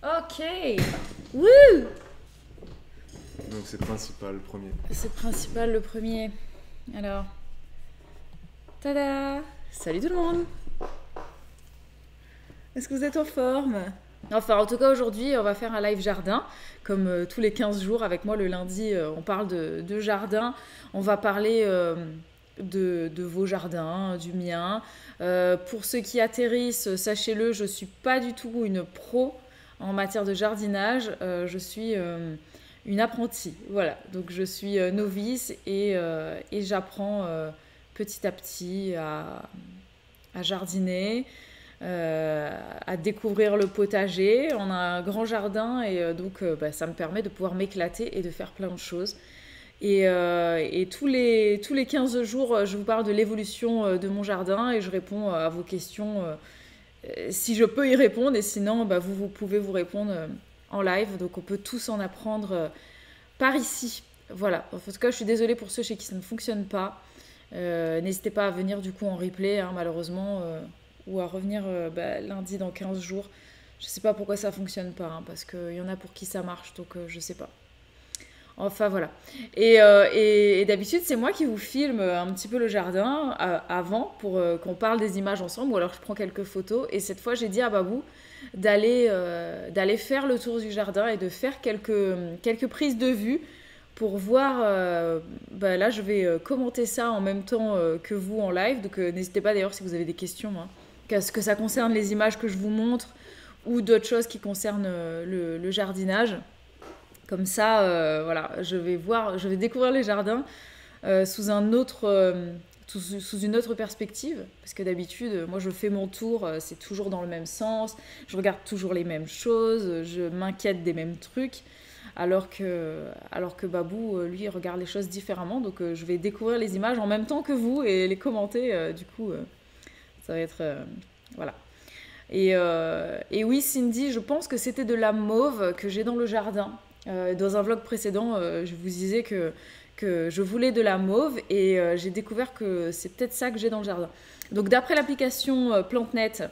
Ok. Wouh. Donc c'est principal, le premier. C'est principal le premier. Alors. Tada. Salut tout le monde. Est-ce que vous êtes en forme? Enfin, en tout cas, aujourd'hui, on va faire un live jardin, comme tous les 15 jours. Avec moi, le lundi, on parle de jardin. On va parler de vos jardins, du mien. Pour ceux qui atterrissent, sachez-le, je ne suis pas du tout une pro en matière de jardinage. Je suis une apprentie. Voilà, donc je suis novice et j'apprends petit à petit à jardiner, à découvrir le potager. On a un grand jardin et donc ça me permet de pouvoir m'éclater et de faire plein de choses. Et tous les 15 jours, je vous parle de l'évolution de mon jardin et je réponds à vos questions si je peux y répondre. Et sinon, vous pouvez vous répondre en live. Donc on peut tous en apprendre par ici. Voilà. En tout cas, je suis désolée pour ceux chez qui ça ne fonctionne pas. N'hésitez pas à venir du coup en replay, hein, malheureusement, ou à revenir lundi dans 15 jours. Je sais pas pourquoi ça fonctionne pas, hein, parce qu'il y en a pour qui ça marche, donc je sais pas. Enfin voilà. Et d'habitude, c'est moi qui vous filme un petit peu le jardin avant pour qu'on parle des images ensemble, ou alors je prends quelques photos. Et cette fois, j'ai dit à Babou d'aller faire le tour du jardin et de faire quelques prises de vue pour voir. Là, je vais commenter ça en même temps que vous en live. Donc n'hésitez pas d'ailleurs si vous avez des questions, hein, qu'est-ce que ça concerne les images que je vous montre ou d'autres choses qui concernent le jardinage. Comme ça, voilà, je vais découvrir les jardins sous sous une autre perspective. Parce que d'habitude, moi, je fais mon tour, c'est toujours dans le même sens. Je regarde toujours les mêmes choses, je m'inquiète des mêmes trucs. Alors que Babou, lui, regarde les choses différemment. Donc, je vais découvrir les images en même temps que vous et les commenter. Du coup, ça va être... voilà. Et oui, Cindy, je pense que c'était de la mauve que j'ai dans le jardin. Dans un vlog précédent, je vous disais que je voulais de la mauve et j'ai découvert que c'est peut-être ça que j'ai dans le jardin. Donc d'après l'application PlanteNet,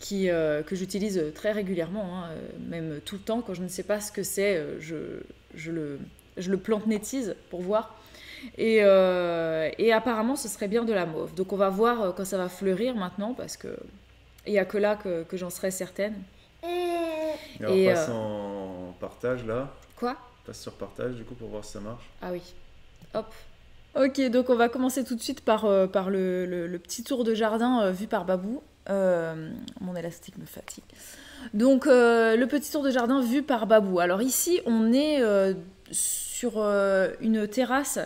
que j'utilise très régulièrement, hein, même tout le temps, quand je ne sais pas ce que c'est, je le plantenétise pour voir. Et apparemment, ce serait bien de la mauve. Donc on va voir quand ça va fleurir maintenant, parce que il n'y a que là que j'en serai certaine. Et alors Et passe en partage là. quoi? Passe sur partage du coup pour voir si ça marche. Ah oui. Hop. Ok, donc on va commencer tout de suite par le petit tour de jardin vu par Babou. Mon élastique me fatigue. Donc le petit tour de jardin vu par Babou. Alors ici, on est sur une terrasse,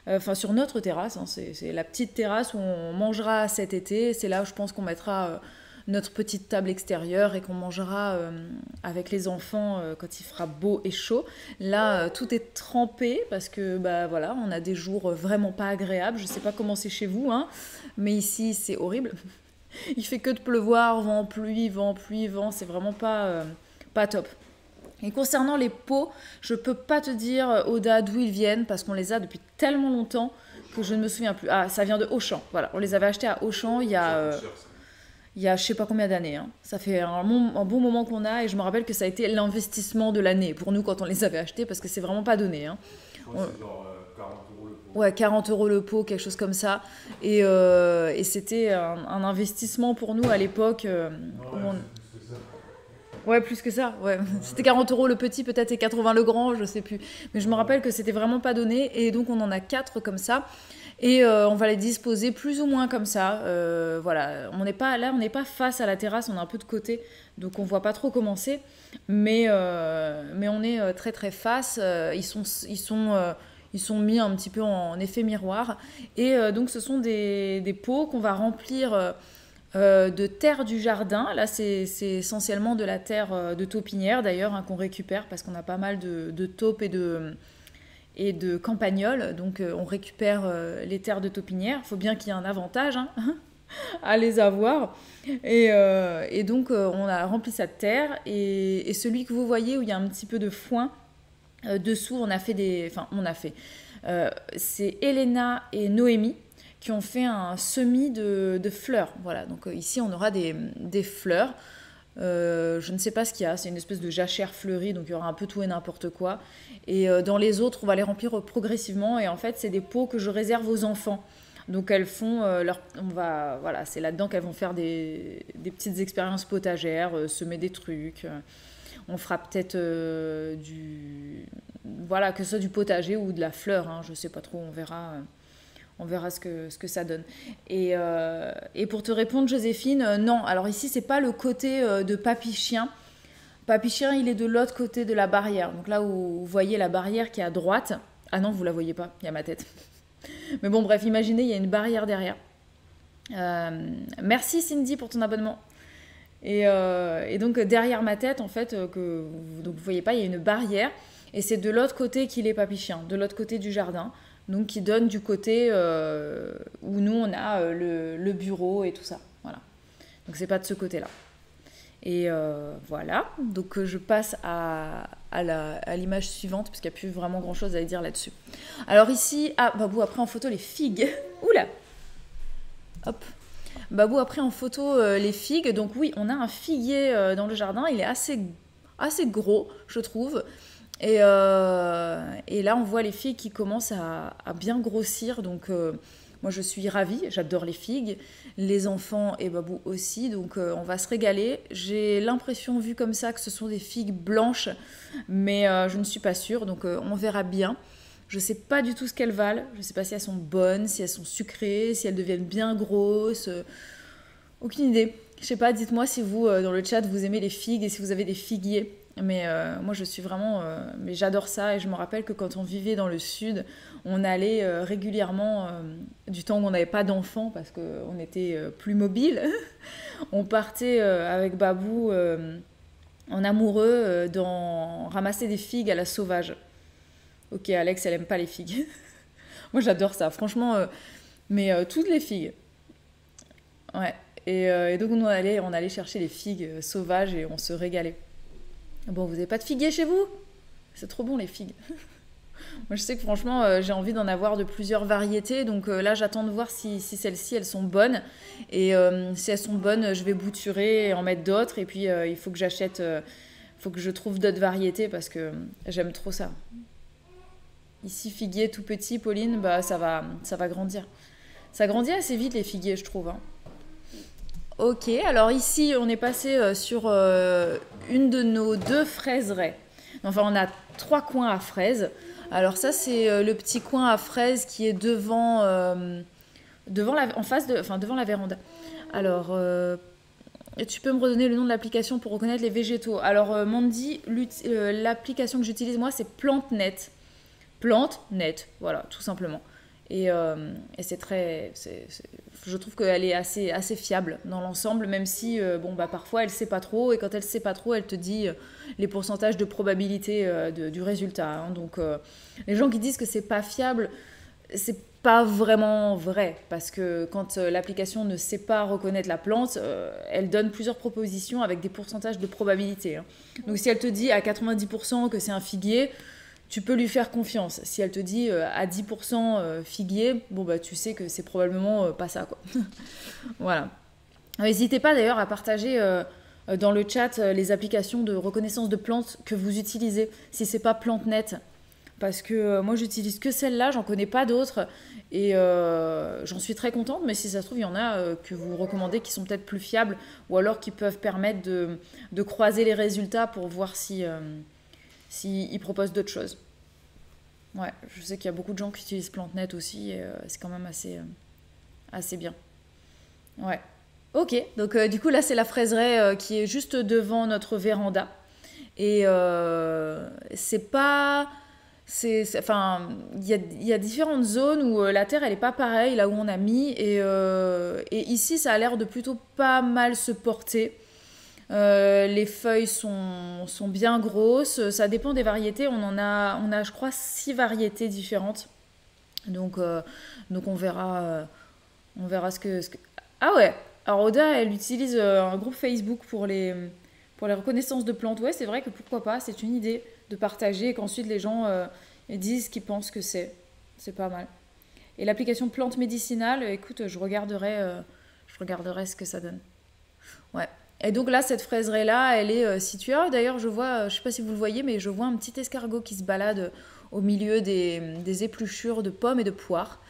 enfin sur notre terrasse, hein, c'est la petite terrasse où on mangera cet été. C'est là où je pense qu'on mettra notre petite table extérieure et qu'on mangera avec les enfants quand il fera beau et chaud. Là, tout est trempé parce que voilà, on a des jours vraiment pas agréables. Je sais pas comment c'est chez vous, hein, mais ici c'est horrible. Il fait que de pleuvoir, vent, pluie, vent, pluie, vent. C'est vraiment pas top. Et concernant les pots, je peux pas te dire, Oda, d'où ils viennent parce qu'on les a depuis tellement longtemps que je ne me souviens plus. Ah, ça vient de Auchan. Voilà, on les avait achetés à Auchan il y a je sais pas combien d'années, hein. Ça fait un bon moment qu'on a et je me rappelle que ça a été l'investissement de l'année pour nous quand on les avait achetés parce que c'est vraiment pas donné, hein. Je crois que c'est genre 40 euros le pot. Ouais, 40 euros le pot, quelque chose comme ça. Et c'était un investissement pour nous à l'époque. Plus que ça. Ouais, plus que ça. Ouais. C'était 40 euros le petit, peut-être, et 80 le grand, je sais plus. Mais je me rappelle que c'était vraiment pas donné. Et donc, on en a 4 comme ça. Et on va les disposer plus ou moins comme ça. Voilà, on n'est pas face à la terrasse, on est un peu de côté, donc on voit pas trop comment c'est. Mais on est très très face. Ils sont mis un petit peu en effet miroir. Et donc ce sont des pots qu'on va remplir de terre du jardin. Là, c'est essentiellement de la terre de taupinière d'ailleurs, hein, qu'on récupère parce qu'on a pas mal de taupes et de campagnols. Donc on récupère les terres de taupinière. Il faut bien qu'il y ait un avantage, hein, à les avoir. Et donc on a rempli ça de terre. Et celui que vous voyez où il y a un petit peu de foin, dessous on a fait c'est Elena et Noémie qui ont fait un semis de fleurs. Voilà, donc ici on aura des fleurs. Je ne sais pas ce qu'il y a, c'est une espèce de jachère fleurie, donc il y aura un peu tout et n'importe quoi. Et dans les autres, on va les remplir progressivement. Et en fait, c'est des pots que je réserve aux enfants. Donc elles font voilà, c'est là-dedans qu'elles vont faire des petites expériences potagères, semer des trucs. On fera peut-être voilà, que ce soit du potager ou de la fleur, hein, je sais pas trop, on verra ce que ça donne. Et pour te répondre, Joséphine, non. Alors ici, c'est pas le côté de Papy Chien. Papy Chien, il est de l'autre côté de la barrière. Donc là où vous voyez la barrière qui est à droite. Ah non, vous la voyez pas, il y a ma tête. Mais bon, bref, imaginez, il y a une barrière derrière. Merci Cindy pour ton abonnement. Et donc derrière ma tête, en fait, donc vous voyez pas, il y a une barrière. Et c'est de l'autre côté qu'il est Papy Chien, de l'autre côté du jardin. Donc qui donne du côté où nous on a le bureau et tout ça. Voilà. Donc c'est pas de ce côté-là. Et voilà. Donc je passe à l'image suivante parce qu'il n'y a plus vraiment grand-chose à dire là-dessus. Alors ici, Babou a pris en photo les figues. Oula. Hop. Babou a pris en photo les figues. Donc oui, on a un figuier dans le jardin. Il est assez gros, je trouve. Et là, on voit les figues qui commencent à bien grossir. Donc, moi, je suis ravie. J'adore les figues. Les enfants et Babou aussi. Donc, on va se régaler. J'ai l'impression, vu comme ça, que ce sont des figues blanches. Mais je ne suis pas sûre. Donc, on verra bien. Je ne sais pas du tout ce qu'elles valent. Je ne sais pas si elles sont bonnes, si elles sont sucrées, si elles deviennent bien grosses. Aucune idée. Je ne sais pas. Dites-moi si vous, dans le chat, vous aimez les figues et si vous avez des figuiers. Mais moi, je suis vraiment... mais j'adore ça. Et je me rappelle que quand on vivait dans le sud, on allait régulièrement, du temps où on n'avait pas d'enfants, parce qu'on était plus mobile, on partait avec Babou en amoureux ramasser des figues à la sauvage. Ok, Alex, elle aime pas les figues. Moi, j'adore ça. Franchement, mais toutes les figues. Ouais. Et donc, on allait chercher les figues sauvages et on se régalait. Bon, vous n'avez pas de figuier chez vous? C'est trop bon les figues. Moi je sais que franchement j'ai envie d'en avoir de plusieurs variétés. Donc là j'attends de voir si celles-ci elles sont bonnes. Et si elles sont bonnes je vais bouturer et en mettre d'autres. Et puis il faut que j'achète, faut que je trouve d'autres variétés parce que j'aime trop ça. Ici figuier tout petit, Pauline, bah ça va grandir. Ça grandit assez vite les figuiers je trouve, hein. Ok, alors ici on est passé sur une de nos 2 fraiserais. Enfin on a 3 coins à fraises. Alors ça c'est le petit coin à fraises qui est devant la véranda. Alors tu peux me redonner le nom de l'application pour reconnaître les végétaux. Alors Mandy, l'application que j'utilise moi c'est PlanteNet. PlanteNet, voilà tout simplement. Et c'est très... je trouve qu'elle est assez fiable dans l'ensemble, même si parfois elle ne sait pas trop, et quand elle ne sait pas trop, elle te dit les pourcentages de probabilité du résultat. Hein. Donc les gens qui disent que c'est pas fiable, c'est pas vraiment vrai, parce que quand l'application ne sait pas reconnaître la plante, elle donne plusieurs propositions avec des pourcentages de probabilité. Hein. Donc si elle te dit à 90% que c'est un figuier, tu peux lui faire confiance. Si elle te dit à 10% figuier, tu sais que c'est probablement pas ça, quoi. Voilà. N'hésitez pas d'ailleurs à partager dans le chat les applications de reconnaissance de plantes que vous utilisez, si c'est pas PlanteNet. Parce que moi, j'utilise que celle-là, j'en connais pas d'autres. Et j'en suis très contente, mais si ça se trouve, il y en a que vous recommandez qui sont peut-être plus fiables ou alors qui peuvent permettre de croiser les résultats pour voir s'ils proposent d'autres choses. Ouais, je sais qu'il y a beaucoup de gens qui utilisent PlanteNet aussi, et c'est quand même assez bien. Ouais. Ok, donc du coup là c'est la fraiseraie qui est juste devant notre véranda. Et c'est pas... Enfin, il y a différentes zones où la terre elle est pas pareille là où on a mis. Et ici ça a l'air de plutôt pas mal se porter. Les feuilles sont bien grosses, ça dépend des variétés. On a je crois 6 variétés différentes. Donc on verra ce que... Ah ouais, alors Oda elle utilise un groupe Facebook pour les reconnaissances de plantes. Ouais, c'est vrai que pourquoi pas, c'est une idée de partager et qu'ensuite les gens disent ce qu'ils pensent que c'est. C'est pas mal. Et l'application plante médicinale, écoute, je regarderai ce que ça donne. Ouais. Et donc là, cette fraiseraie-là, elle est située. Ah, d'ailleurs, je vois, je sais pas si vous le voyez, mais je vois un petit escargot qui se balade au milieu des épluchures de pommes et de poires.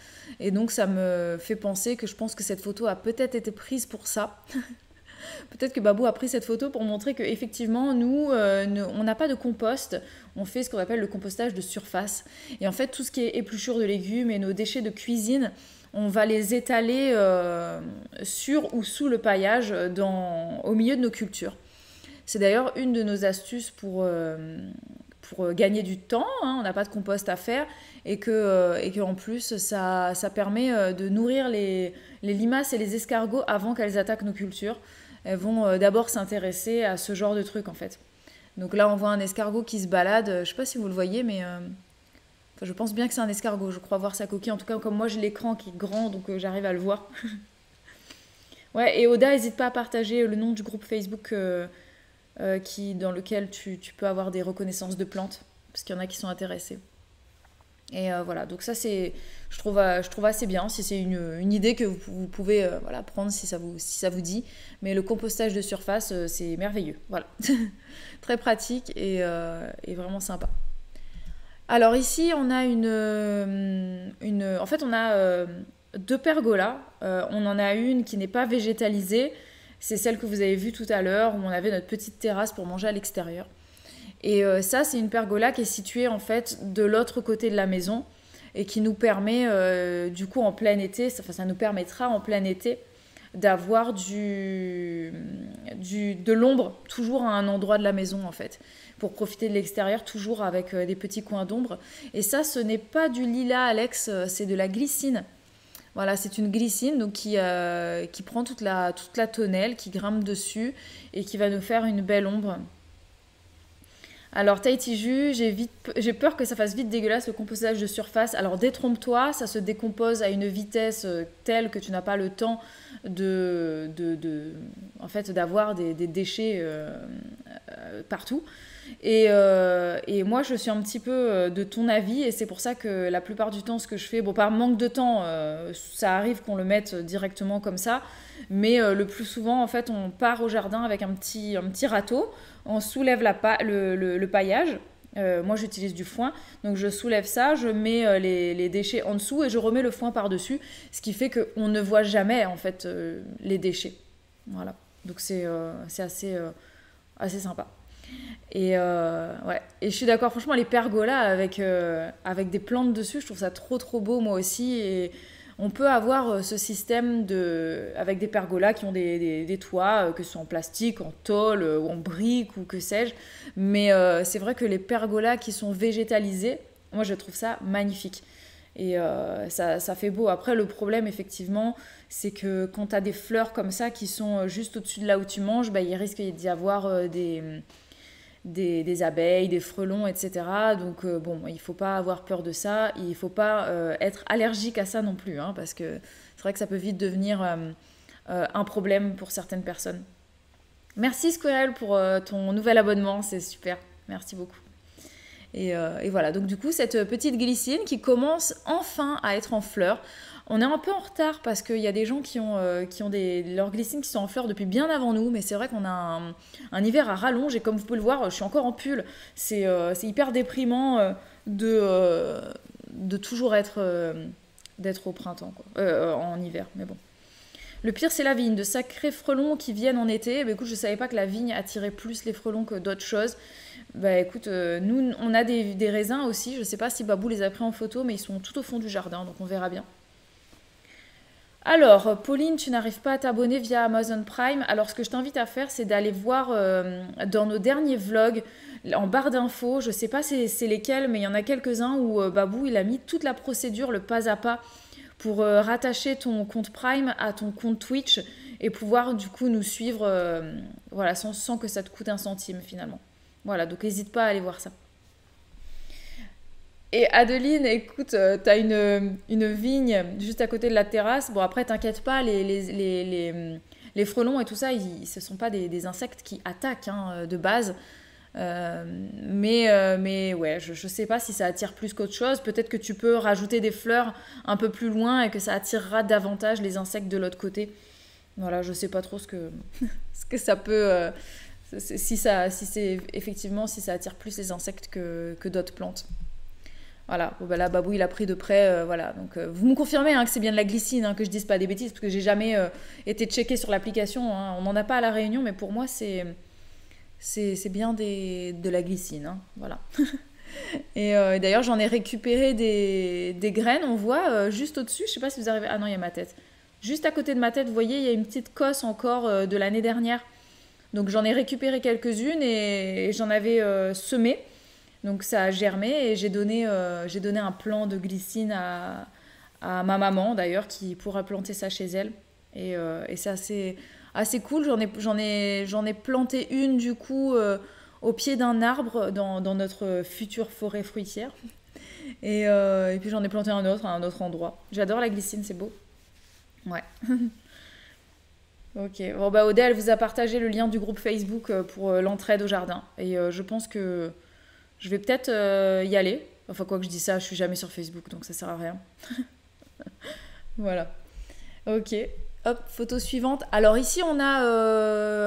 Et donc ça me fait penser que je pense que cette photo a peut-être été prise pour ça. Peut-être que Babou a pris cette photo pour montrer qu'effectivement, nous, on n'a pas de compost. On fait ce qu'on appelle le compostage de surface. Et en fait, tout ce qui est épluchure de légumes et nos déchets de cuisine, on va les étaler sur ou sous le paillage au milieu de nos cultures. C'est d'ailleurs une de nos astuces pour gagner du temps. Hein, on n'a pas de compost à faire et qu'en plus, ça permet de nourrir les limaces et les escargots avant qu'elles attaquent nos cultures. Elles vont d'abord s'intéresser à ce genre de trucs en fait. Donc là, on voit un escargot qui se balade. Je ne sais pas si vous le voyez, mais je pense bien que c'est un escargot. Je crois voir sa coquille. En tout cas, comme moi, j'ai l'écran qui est grand, donc j'arrive à le voir. Ouais, et Oda, n'hésite pas à partager le nom du groupe Facebook dans lequel tu peux avoir des reconnaissances de plantes, parce qu'il y en a qui sont intéressés. Et voilà, donc ça, je trouve assez bien, si c'est une idée que vous pouvez prendre si ça vous dit. Mais le compostage de surface, c'est merveilleux. Voilà, très pratique et vraiment sympa. Alors ici, on a en fait, on a deux pergolas. On en a une qui n'est pas végétalisée. C'est celle que vous avez vue tout à l'heure, où on avait notre petite terrasse pour manger à l'extérieur. Et ça, c'est une pergola qui est située en fait de l'autre côté de la maison et qui nous permet, du coup, en plein été, ça nous permettra en plein été d'avoir de l'ombre toujours à un endroit de la maison en fait, pour profiter de l'extérieur toujours avec des petits coins d'ombre. Et ça, ce n'est pas du lilas, Alex, c'est de la glycine. Voilà, c'est une glycine donc qui prend toute la tonnelle, qui grimpe dessus et qui va nous faire une belle ombre. Alors, Tahiti j'ai peur que ça fasse vite dégueulasse le compostage de surface. Alors, détrompe-toi, ça se décompose à une vitesse telle que tu n'as pas le temps en fait, d'avoir des déchets partout. Et moi, je suis un petit peu de ton avis, et c'est pour ça que la plupart du temps, ce que je fais, bon, par manque de temps, ça arrive qu'on le mette directement comme ça, mais le plus souvent, en fait, on part au jardin avec un petit râteau, on soulève le paillage. Moi, j'utilise du foin, donc je soulève ça, je mets les déchets en dessous et je remets le foin par-dessus, ce qui fait qu'on ne voit jamais, en fait, les déchets. Voilà, donc c'est assez sympa. Et ouais, et je suis d'accord, franchement, les pergolas avec des plantes dessus, je trouve ça trop beau moi aussi. Et on peut avoir ce système avec des pergolas qui ont des toits, que ce soit en plastique, en tôle ou en briques ou que sais-je. Mais c'est vrai que les pergolas qui sont végétalisés, moi je trouve ça magnifique. Et ça fait beau. Après, le problème, effectivement, c'est que quand tu as des fleurs comme ça qui sont juste au-dessus de là où tu manges, bah, il risque d'y avoir des abeilles, des frelons, etc. Donc bon, il ne faut pas avoir peur de ça. Il ne faut pas être allergique à ça non plus, hein, parce que c'est vrai que ça peut vite devenir un problème pour certaines personnes. Merci Squirrel pour ton nouvel abonnement, c'est super. Merci beaucoup. Et voilà, donc du coup, cette petite glycine qui commence enfin à être en fleurs. On est un peu en retard parce qu'il y a des gens qui ont leurs glycines qui sont en fleurs depuis bien avant nous, mais c'est vrai qu'on a un hiver à rallonge et comme vous pouvez le voir, je suis encore en pull. C'est hyper déprimant de toujours d'être au printemps, quoi. En hiver, mais bon. Le pire, c'est la vigne, de sacrés frelons qui viennent en été. Bah, écoute, je savais pas que la vigne attirait plus les frelons que d'autres choses. Bah écoute, nous, on a des raisins aussi. Je sais pas si Babou les a pris en photo, mais ils sont tout au fond du jardin, donc on verra bien. Alors, Pauline, tu n'arrives pas à t'abonner via Amazon Prime. Alors, ce que je t'invite à faire, c'est d'aller voir dans nos derniers vlogs, en barre d'infos, je ne sais pas c'est lesquels, mais il y en a quelques-uns où Babou, il a mis toute la procédure, le pas à pas, pour rattacher ton compte Prime à ton compte Twitch et pouvoir, du coup, nous suivre voilà, sans que ça te coûte un centime, finalement. Voilà, donc n'hésite pas à aller voir ça. Et Adeline, écoute, t'as une vigne juste à côté de la terrasse. Bon, après, t'inquiète pas, les frelons et tout ça, ce sont pas des insectes qui attaquent hein, de base. Mais ouais, je sais pas si ça attire plus qu'autre chose. Peut-être que tu peux rajouter des fleurs un peu plus loin et que ça attirera davantage les insectes de l'autre côté. Voilà, je sais pas trop ce que ça peut... si c'est effectivement, si ça attire plus les insectes que d'autres plantes. Voilà, bon, bah là Babou il a pris de près, voilà. Donc vous me confirmez hein, que c'est bien de la glycine, hein, que je dise pas des bêtises, parce que j'ai jamais été checké sur l'application. Hein. On n'en a pas à la Réunion, mais pour moi c'est bien de la glycine, hein, voilà. Et d'ailleurs j'en ai récupéré des graines, on voit juste au-dessus, je sais pas si vous arrivez, ah non il y a ma tête. Juste à côté de ma tête, vous voyez, il y a une petite cosse encore de l'année dernière. Donc j'en ai récupéré quelques-unes et j'en avais semé. Donc ça a germé et j'ai donné un plant de glycine à ma maman d'ailleurs qui pourra planter ça chez elle. Et c'est assez cool. J'en ai planté une du coup au pied d'un arbre dans notre future forêt fruitière. Et puis j'en ai planté un autre à un autre endroit. J'adore la glycine, c'est beau. Ouais. Ok. Bon bah Odé, elle vous a partagé le lien du groupe Facebook pour l'entraide au jardin. Et je pense que je vais peut-être y aller. Enfin, quoi que je dis ça, je suis jamais sur Facebook, donc ça sert à rien. Voilà. Ok. Hop, photo suivante. Alors ici, on a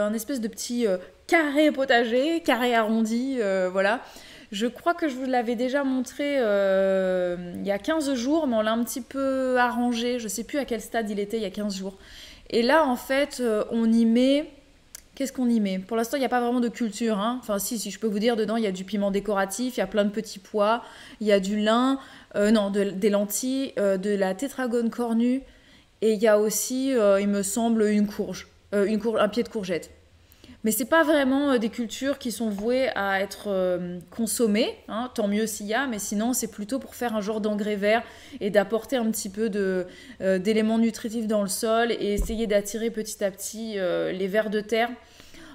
un espèce de petit carré potager, carré arrondi, voilà. Je crois que je vous l'avais déjà montré il y a 15 jours, mais on l'a un petit peu arrangé. Je sais plus à quel stade il était il y a 15 jours. Et là, en fait, on y met... Qu'est-ce qu'on y met? Pour l'instant, il n'y a pas vraiment de culture. Hein. Enfin, si, je peux vous dire, dedans, il y a du piment décoratif, il y a plein de petits pois, il y a du lin, des lentilles, de la tétragone cornue, et il y a aussi, il me semble, un pied de courgette. Mais c'est pas vraiment des cultures qui sont vouées à être consommées, hein, tant mieux s'il y a, mais sinon c'est plutôt pour faire un genre d'engrais vert et d'apporter un petit peu d'éléments nutritifs dans le sol et essayer d'attirer petit à petit les vers de terre.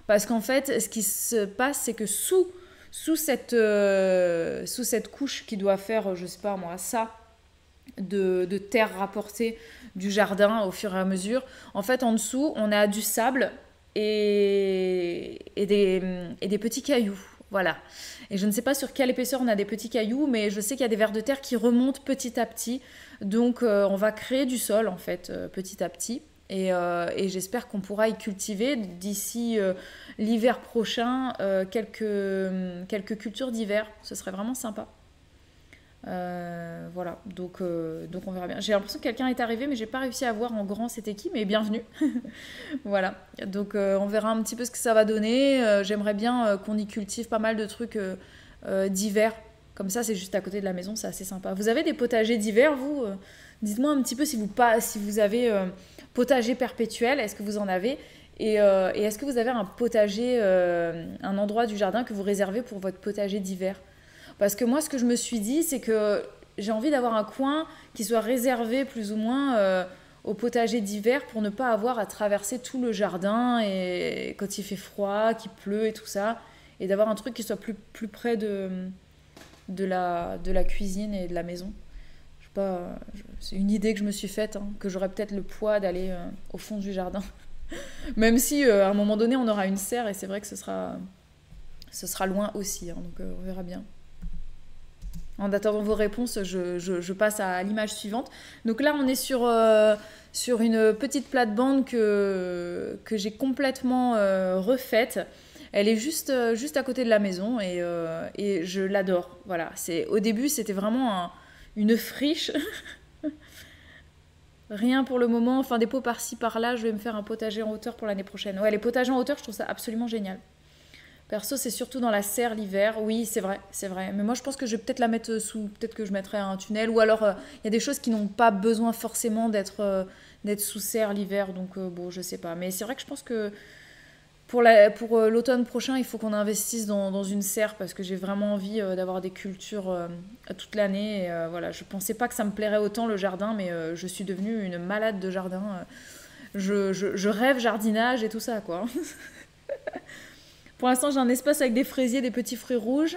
Parce qu'en fait, ce qui se passe, c'est que sous cette couche qui doit faire, je sais pas moi, ça, de terre rapportée du jardin au fur et à mesure, en fait en dessous, on a du sable et des petits cailloux. Voilà. Et je ne sais pas sur quelle épaisseur on a des petits cailloux, mais je sais qu'il y a des vers de terre qui remontent petit à petit. Donc on va créer du sol, en fait, petit à petit. Et j'espère qu'on pourra y cultiver d'ici l'hiver prochain quelques cultures d'hiver. Ce serait vraiment sympa. Voilà, donc on verra bien. J'ai l'impression que quelqu'un est arrivé, mais j'ai pas réussi à voir en grand c'était qui, mais bienvenue. Voilà, donc on verra un petit peu ce que ça va donner. J'aimerais bien qu'on y cultive pas mal de trucs d'hiver. Comme ça, c'est juste à côté de la maison, c'est assez sympa. Vous avez des potagers d'hiver, vous dites-moi un petit peu si vous avez potager perpétuel, est-ce que vous en avez et est-ce que vous avez un potager, un endroit du jardin que vous réservez pour votre potager d'hiver? Parce que moi, ce que je me suis dit, c'est que j'ai envie d'avoir un coin qui soit réservé plus ou moins au potager d'hiver pour ne pas avoir à traverser tout le jardin et quand il fait froid, qu'il pleut et tout ça, et d'avoir un truc qui soit plus près de la cuisine et de la maison. Je sais pas, c'est une idée que je me suis faite, hein, que j'aurais peut-être le poids d'aller au fond du jardin. Même si à un moment donné, on aura une serre et c'est vrai que ce sera loin aussi, hein, donc on verra bien. En attendant vos réponses, je passe à l'image suivante. Donc là, on est sur une petite plate-bande que j'ai complètement refaite. Elle est juste à côté de la maison et je l'adore. Voilà. Au début, c'était vraiment une friche. Rien pour le moment. Enfin, des pots par-ci, par-là. Je vais me faire un potager en hauteur pour l'année prochaine. Ouais, les potagers en hauteur, je trouve ça absolument génial. Perso, c'est surtout dans la serre l'hiver. Oui, c'est vrai. Mais moi, je pense que je vais peut-être la mettre sous... Peut-être que je mettrai un tunnel. Ou alors, il y a des choses qui n'ont pas besoin forcément d'être sous serre l'hiver. Donc, bon, je sais pas. Mais c'est vrai que je pense que pour l'automne prochain, il faut qu'on investisse dans une serre parce que j'ai vraiment envie d'avoir des cultures toute l'année. Et, voilà, je pensais pas que ça me plairait autant le jardin, mais je suis devenue une malade de jardin. Je rêve jardinage et tout ça, quoi. Pour l'instant, j'ai un espace avec des fraisiers, des petits fruits rouges,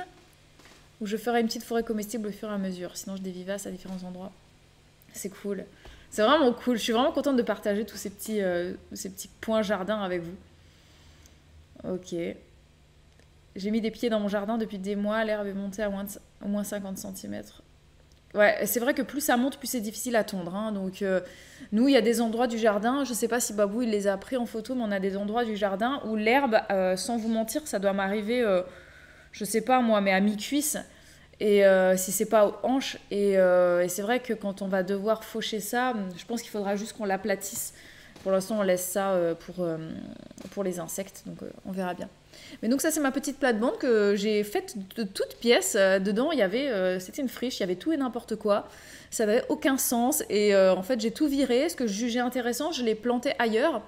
où je ferai une petite forêt comestible au fur et à mesure. Sinon, j'ai des vivaces à différents endroits. C'est cool. C'est vraiment cool. Je suis vraiment contente de partager tous ces petits points jardin avec vous. Ok. J'ai mis des pieds dans mon jardin depuis des mois. L'herbe est montée à au moins 50 cm. Ouais, c'est vrai que plus ça monte, plus c'est difficile à tondre, hein. Donc, nous, il y a des endroits du jardin, je sais pas si Babou il les a pris en photo, mais on a des endroits du jardin où l'herbe, sans vous mentir, ça doit m'arriver, je sais pas moi, mais à mi-cuisse, et si c'est pas aux hanches. Et c'est vrai que quand on va devoir faucher ça, je pense qu'il faudra juste qu'on l'aplatisse. Pour l'instant, on laisse ça pour les insectes, donc on verra bien. Mais donc ça, c'est ma petite plate-bande que j'ai faite de toutes pièces. Dedans, il y avait, c'était une friche, il y avait tout et n'importe quoi. Ça n'avait aucun sens. Et en fait, j'ai tout viré. Ce que je jugeais intéressant, je l'ai planté ailleurs.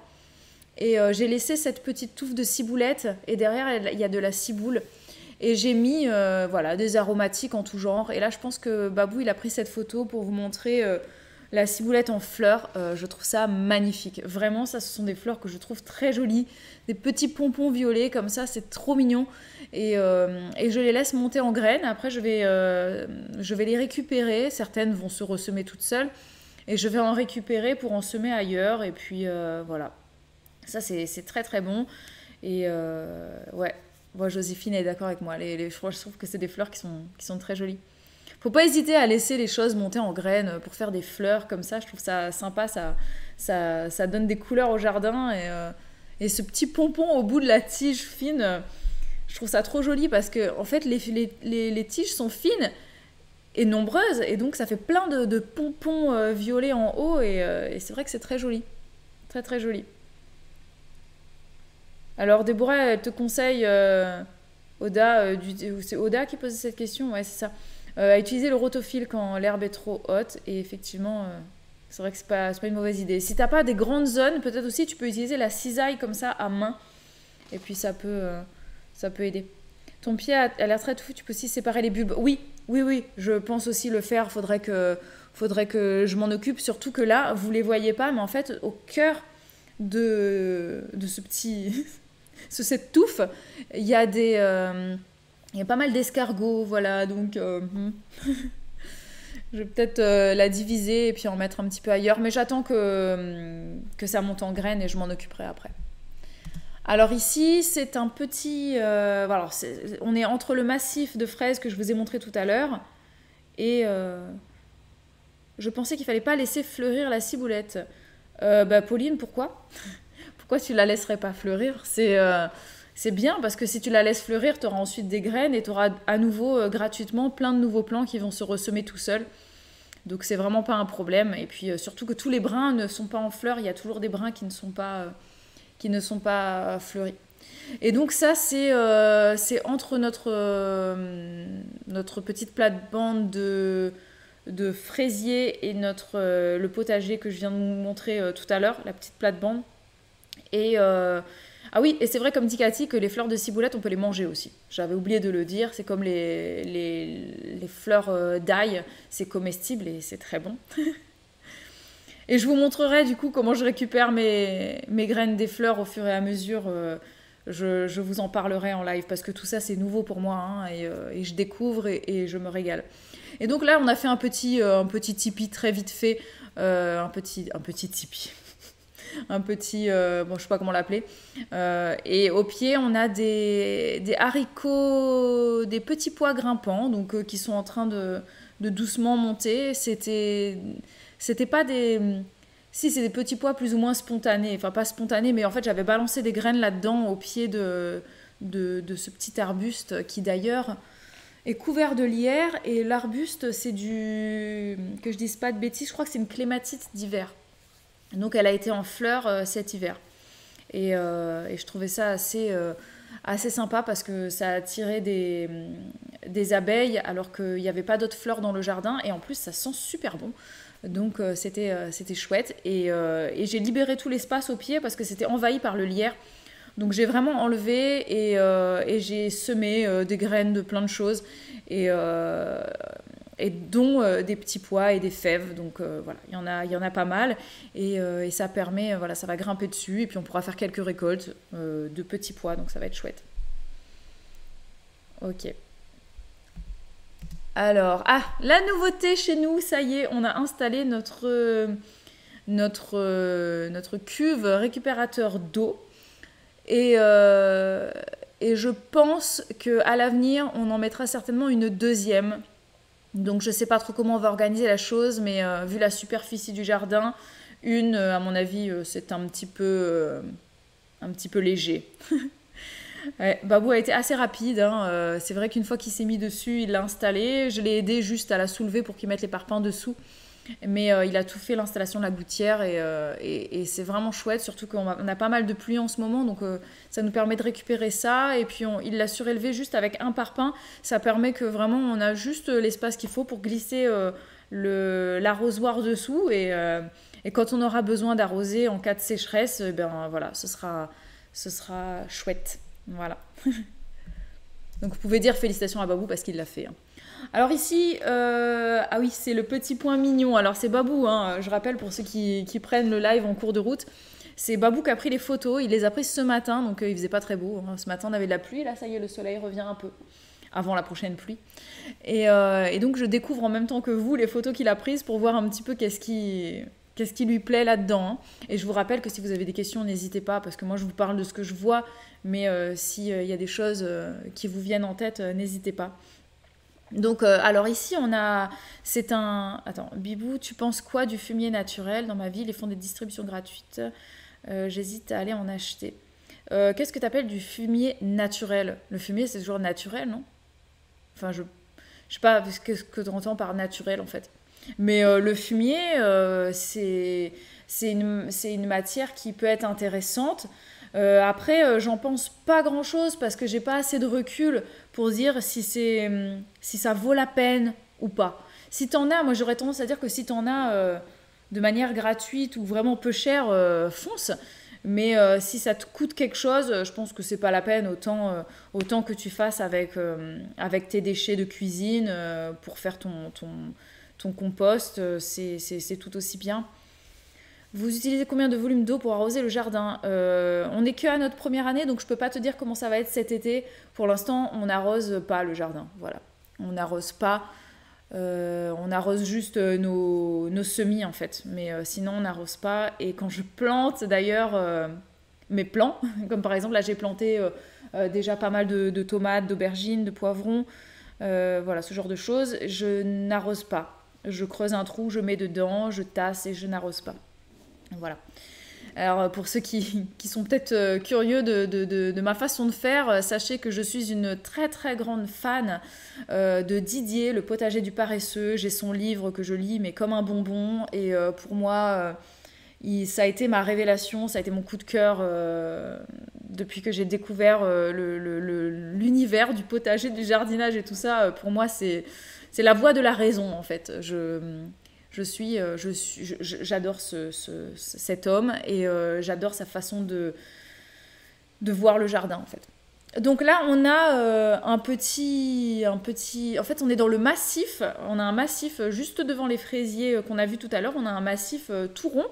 Et j'ai laissé cette petite touffe de ciboulette. Et derrière, il y a de la ciboule. Et j'ai mis voilà, des aromatiques en tout genre. Et là, je pense que Babou, il a pris cette photo pour vous montrer la ciboulette en fleurs. Je trouve ça magnifique. Vraiment, ça, ce sont des fleurs que je trouve très jolies. Des petits pompons violets comme ça, c'est trop mignon. Et je les laisse monter en graines. Après, je vais les récupérer. Certaines vont se ressemer toutes seules. Et je vais en récupérer pour en semer ailleurs. Et puis, voilà. Ça, c'est très, très bon. Et ouais. Moi, Joséphine est d'accord avec moi. Je trouve que c'est des fleurs qui sont très jolies. Faut pas hésiter à laisser les choses monter en graines pour faire des fleurs comme ça. Je trouve ça sympa. Ça donne des couleurs au jardin. Et ce petit pompon au bout de la tige fine, je trouve ça trop joli parce que en fait, les tiges sont fines et nombreuses. Et donc, ça fait plein de pompons violets en haut. Et c'est vrai que c'est très joli. Très, très joli. Alors Déborah, elle te conseille, Oda, c'est Oda qui posait cette question, ouais c'est ça, à utiliser le rotophile quand l'herbe est trop haute. Et effectivement, c'est vrai que c'est pas une mauvaise idée. Si t'as pas des grandes zones, peut-être aussi tu peux utiliser la cisaille comme ça à main. Et puis ça peut aider. Ton pied a l'air très touffu, tu peux aussi séparer les bulbes. Oui, je pense aussi le faire. Faudrait que je m'en occupe, surtout que là, vous les voyez pas, mais en fait, au cœur de ce petit... cette touffe, il y a pas mal d'escargots, voilà, donc je vais peut-être la diviser et puis en mettre un petit peu ailleurs, mais j'attends que ça monte en graines et je m'en occuperai après. Alors ici, c'est un petit... voilà, on est entre le massif de fraises que je vous ai montré tout à l'heure et je pensais qu'il fallait pas laisser fleurir la ciboulette. Pauline, pourquoi ? Pourquoi tu la laisserais pas fleurir ? C'est bien parce que si tu la laisses fleurir, tu auras ensuite des graines et tu auras à nouveau gratuitement plein de nouveaux plants qui vont se ressemer tout seuls. Donc c'est vraiment pas un problème. Et puis surtout que tous les brins ne sont pas en fleurs, il y a toujours des brins qui ne sont pas fleuris. Et donc ça c'est entre notre petite plate-bande de fraisier et le potager que je viens de vous montrer tout à l'heure, la petite plate-bande. Et ah oui, et c'est vrai comme dit Cathy que les fleurs de ciboulette on peut les manger aussi. J'avais oublié de le dire, c'est comme les fleurs d'ail, c'est comestible et c'est très bon. Et je vous montrerai du coup comment je récupère mes graines des fleurs au fur et à mesure. Je vous en parlerai en live parce que tout ça c'est nouveau pour moi hein, et je découvre et je me régale. Et donc là on a fait un petit tipi très vite fait, un petit tipi. Un petit, bon je sais pas comment l'appeler, et au pied on a des haricots, des petits pois grimpants donc qui sont en train de doucement monter. C'était pas des... Si, c'est des petits pois plus ou moins spontanés, enfin pas spontanés, mais en fait j'avais balancé des graines là-dedans au pied de ce petit arbuste qui d'ailleurs est couvert de lierre. Et l'arbuste c'est que je dise pas de bêtises, je crois que c'est une clématite d'hiver. Donc elle a été en fleurs cet hiver. Et je trouvais ça assez sympa parce que ça attirait des abeilles alors qu'il n'y avait pas d'autres fleurs dans le jardin. Et en plus ça sent super bon. Donc c'était chouette. Et j'ai libéré tout l'espace au pied parce que c'était envahi par le lierre. Donc j'ai vraiment enlevé et j'ai semé des graines de plein de choses. Et dont des petits pois et des fèves. Donc voilà, il y en a pas mal. Et ça permet, voilà, ça va grimper dessus. Et puis on pourra faire quelques récoltes de petits pois. Donc ça va être chouette. Ok. Alors, la nouveauté chez nous, ça y est, on a installé notre cuve récupérateur d'eau. Et je pense qu'à l'avenir, on en mettra certainement une deuxième. Donc je sais pas trop comment on va organiser la chose, mais vu la superficie du jardin, à mon avis, c'est un petit peu léger. Ouais, Babou a été assez rapide, hein. C'est vrai qu'une fois qu'il s'est mis dessus, il l'a installé. Je l'ai aidé juste à la soulever pour qu'il mette les parpaings dessous. Mais il a tout fait l'installation de la gouttière et c'est vraiment chouette, surtout qu'on a pas mal de pluie en ce moment, donc ça nous permet de récupérer ça. Et puis il l'a surélevé juste avec un parpaing, ça permet que vraiment on a juste l'espace qu'il faut pour glisser l'arrosoir dessous et quand on aura besoin d'arroser en cas de sécheresse, ben voilà, ce sera chouette. Voilà. Donc vous pouvez dire félicitations à Babou parce qu'il l'a fait, hein. Alors ici, ah oui, c'est le petit point mignon. Alors c'est Babou, hein, je rappelle pour ceux qui prennent le live en cours de route. C'est Babou qui a pris les photos, il les a prises ce matin, donc il faisait pas très beau, hein. Ce matin on avait de la pluie, là ça y est, le soleil revient un peu, avant la prochaine pluie. Et donc je découvre en même temps que vous les photos qu'il a prises pour voir un petit peu qu'est-ce qui lui plaît là-dedans, hein. Et je vous rappelle que si vous avez des questions, n'hésitez pas, parce que moi je vous parle de ce que je vois, mais s'il y a des choses qui vous viennent en tête, n'hésitez pas. Donc, alors ici, Attends, Bibou, tu penses quoi du fumier naturel? Dans ma ville, ils font des distributions gratuites. J'hésite à aller en acheter. Qu'est-ce que tu appelles du fumier naturel? Le fumier, c'est toujours naturel, non? Enfin, je sais pas ce que tu entends par naturel, en fait. Mais le fumier, c'est une matière qui peut être intéressante. Après, j'en pense pas grand-chose parce que j'ai pas assez de recul pour dire si ça vaut la peine ou pas. Si t'en as, moi j'aurais tendance à dire que si t'en as de manière gratuite ou vraiment peu chère, fonce. Mais si ça te coûte quelque chose, je pense que c'est pas la peine. Autant que tu fasses avec tes déchets de cuisine pour faire ton compost, c'est tout aussi bien. Vous utilisez combien de volume d'eau pour arroser le jardin? On n'est qu'à notre première année, donc je peux pas te dire comment ça va être cet été. Pour l'instant, on n'arrose pas le jardin. Voilà. On n'arrose pas. On arrose juste nos semis, en fait. Mais sinon, on n'arrose pas. Et quand je plante, d'ailleurs, mes plants, comme par exemple, là, j'ai planté déjà pas mal de tomates, d'aubergines, de poivrons. Voilà, ce genre de choses. Je n'arrose pas. Je creuse un trou, je mets dedans, je tasse et je n'arrose pas. Voilà. Alors pour ceux qui sont peut-être curieux de ma façon de faire, sachez que je suis une très très grande fan de Didier, le potager du paresseux. J'ai son livre que je lis mais comme un bonbon et pour moi ça a été ma révélation, ça a été mon coup de cœur depuis que j'ai découvert l'univers du potager, du jardinage et tout ça. Pour moi c'est la voie de la raison en fait. J'adore cet homme et j'adore sa façon de voir le jardin en fait. Donc là, on a un petit... En fait, on est dans le massif. On a un massif juste devant les fraisiers qu'on a vu tout à l'heure. On a un massif tout rond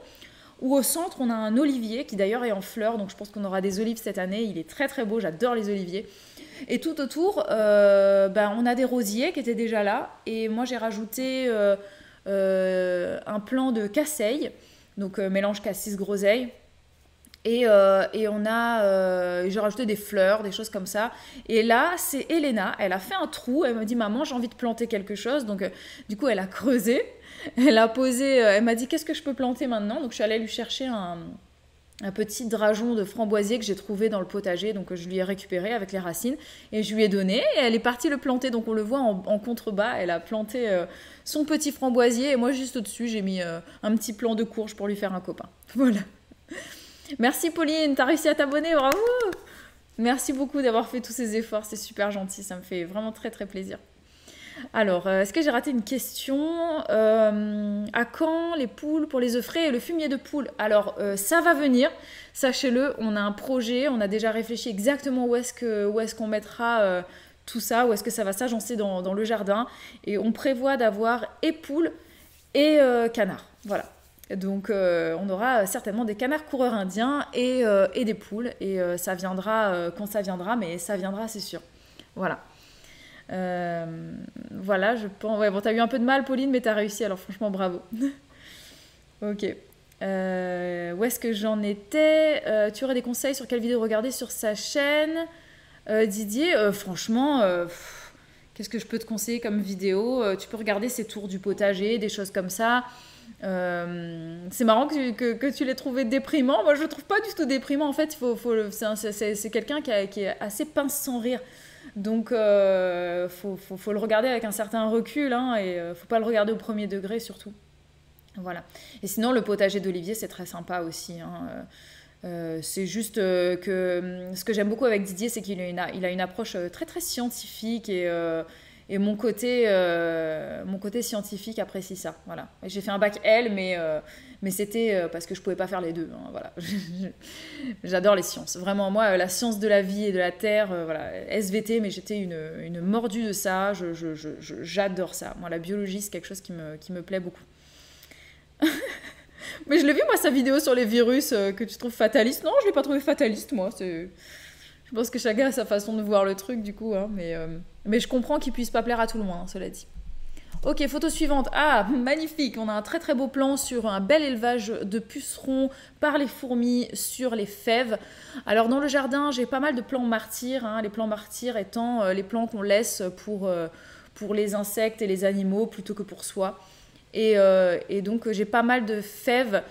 où au centre, on a un olivier qui d'ailleurs est en fleurs. Donc je pense qu'on aura des olives cette année. Il est très très beau. J'adore les oliviers. Et tout autour, on a des rosiers qui étaient déjà là. Et moi, j'ai rajouté... un plant de casseille, donc mélange cassis-groseille. Et j'ai rajouté des fleurs, des choses comme ça. Et là, c'est Elena, elle a fait un trou, elle m'a dit « Maman, j'ai envie de planter quelque chose ». Donc du coup, elle a creusé, elle a posé, elle m'a dit « Qu'est-ce que je peux planter maintenant ?» Donc je suis allée lui chercher un petit drageon de framboisier que j'ai trouvé dans le potager, donc je lui ai récupéré avec les racines et je lui ai donné et elle est partie le planter, donc on le voit en contrebas, elle a planté son petit framboisier et moi juste au-dessus j'ai mis un petit plant de courge pour lui faire un copain. Voilà. Merci Pauline, t'as réussi à t'abonner, bravo! Merci beaucoup d'avoir fait tous ces efforts, c'est super gentil, ça me fait vraiment très très plaisir. Alors, est-ce que j'ai raté une question? À quand les poules pour les œufs frais et le fumier de poule? Alors, ça va venir, sachez-le, on a un projet, on a déjà réfléchi exactement où est-ce qu'on mettra tout ça, où est-ce que ça va s'agencer dans le jardin. Et on prévoit d'avoir et poules et canards. Voilà. Donc, on aura certainement des canards coureurs indiens et des poules. Et ça viendra quand ça viendra, mais ça viendra, c'est sûr. Voilà. Voilà, je pense. Ouais, bon, t'as eu un peu de mal, Pauline, mais t'as réussi, alors franchement, bravo. Ok. Où est-ce que j'en étais? Tu aurais des conseils sur quelle vidéo regarder sur sa chaîne? Didier, franchement, Qu'est-ce que je peux te conseiller comme vidéo? Tu peux regarder ces tours du potager, des choses comme ça. C'est marrant que tu l'aies trouvé déprimant. Moi, je le trouve pas du tout déprimant. En fait, c'est quelqu'un qui est assez pince sans rire. Donc, faut le regarder avec un certain recul, hein, et faut pas le regarder au premier degré surtout. Voilà. Et sinon, le potager d'Olivier, c'est très sympa aussi, hein. C'est juste que ce que j'aime beaucoup avec Didier, c'est qu'il a une approche très très scientifique et mon côté scientifique apprécie ça. Voilà. J'ai fait un bac L, mais c'était parce que je pouvais pas faire les deux, hein, voilà. J'adore les sciences. Vraiment, moi, la science de la vie et de la terre, voilà. SVT, mais j'étais une mordue de ça. J'adore ça. Moi, la biologie, c'est quelque chose qui me plaît beaucoup. Mais je l'ai vu, moi, sa vidéo sur les virus que tu trouves fataliste. Non, je l'ai pas trouvé fataliste, moi. Je pense que chacun a sa façon de voir le truc, du coup. Hein, mais je comprends qu'il puisse pas plaire à tout le monde, hein, cela dit. Ok, photo suivante. Ah, magnifique. On a un très très beau plan sur un bel élevage de pucerons par les fourmis sur les fèves. Alors, dans le jardin, j'ai pas mal de plants martyrs. Hein, les plants martyrs étant les plants qu'on laisse pour les insectes et les animaux plutôt que pour soi. Et donc j'ai pas mal de fèves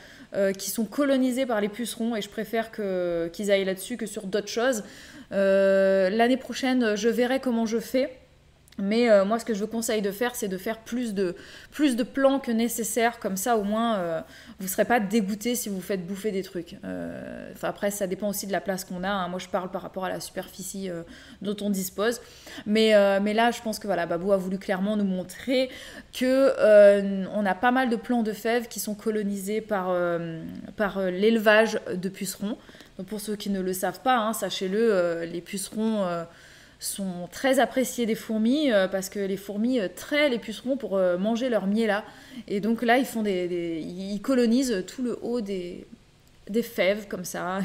qui sont colonisées par les pucerons et je préfère qu'ils aillent là-dessus que sur d'autres choses. L'année prochaine, je verrai comment je fais. Mais moi, ce que je vous conseille de faire, c'est de faire plus de plans que nécessaire. Comme ça, au moins, vous ne serez pas dégoûté si vous faites bouffer des trucs. Après, ça dépend aussi de la place qu'on a. Hein. Moi, je parle par rapport à la superficie dont on dispose. Mais là, je pense que voilà, Babou a voulu clairement nous montrer qu'on a pas mal de plants de fèves qui sont colonisés par l'élevage de pucerons. Donc, pour ceux qui ne le savent pas, hein, sachez-le, les pucerons... sont très appréciés des fourmis parce que les fourmis traient les pucerons pour manger leur miella. Et donc là, ils colonisent tout le haut des fèves comme ça.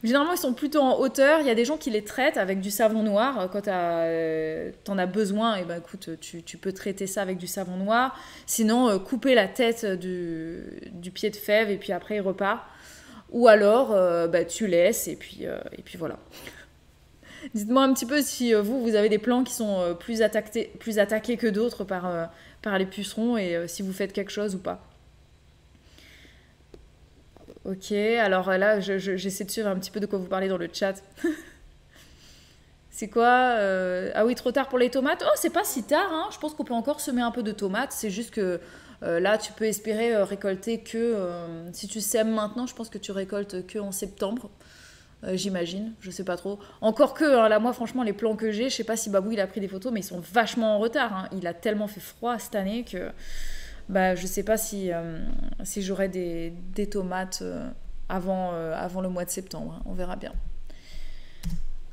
Généralement, ils sont plutôt en hauteur. Il y a des gens qui les traitent avec du savon noir. Quand t'en as besoin, et ben, écoute, tu peux traiter ça avec du savon noir. Sinon, couper la tête du pied de fève et puis après, il repart. Ou alors, tu laisses et puis voilà. Dites-moi un petit peu si vous avez des plants qui sont plus attaqués que d'autres par les pucerons et si vous faites quelque chose ou pas. Ok, alors là, j'essaie de suivre un petit peu de quoi vous parlez dans le chat. C'est quoi Ah oui, trop tard pour les tomates. Oh, c'est pas si tard, hein. Je pense qu'on peut encore semer un peu de tomates. C'est juste que là, tu peux espérer récolter que... si tu sèmes maintenant, je pense que tu récoltes que en septembre. J'imagine, je sais pas trop. Encore que, hein, là, moi, franchement, les plans que j'ai, je sais pas si Babou, il a pris des photos, mais ils sont vachement en retard. Hein. Il a tellement fait froid cette année que je sais pas si j'aurai des tomates avant le mois de septembre. Hein. On verra bien.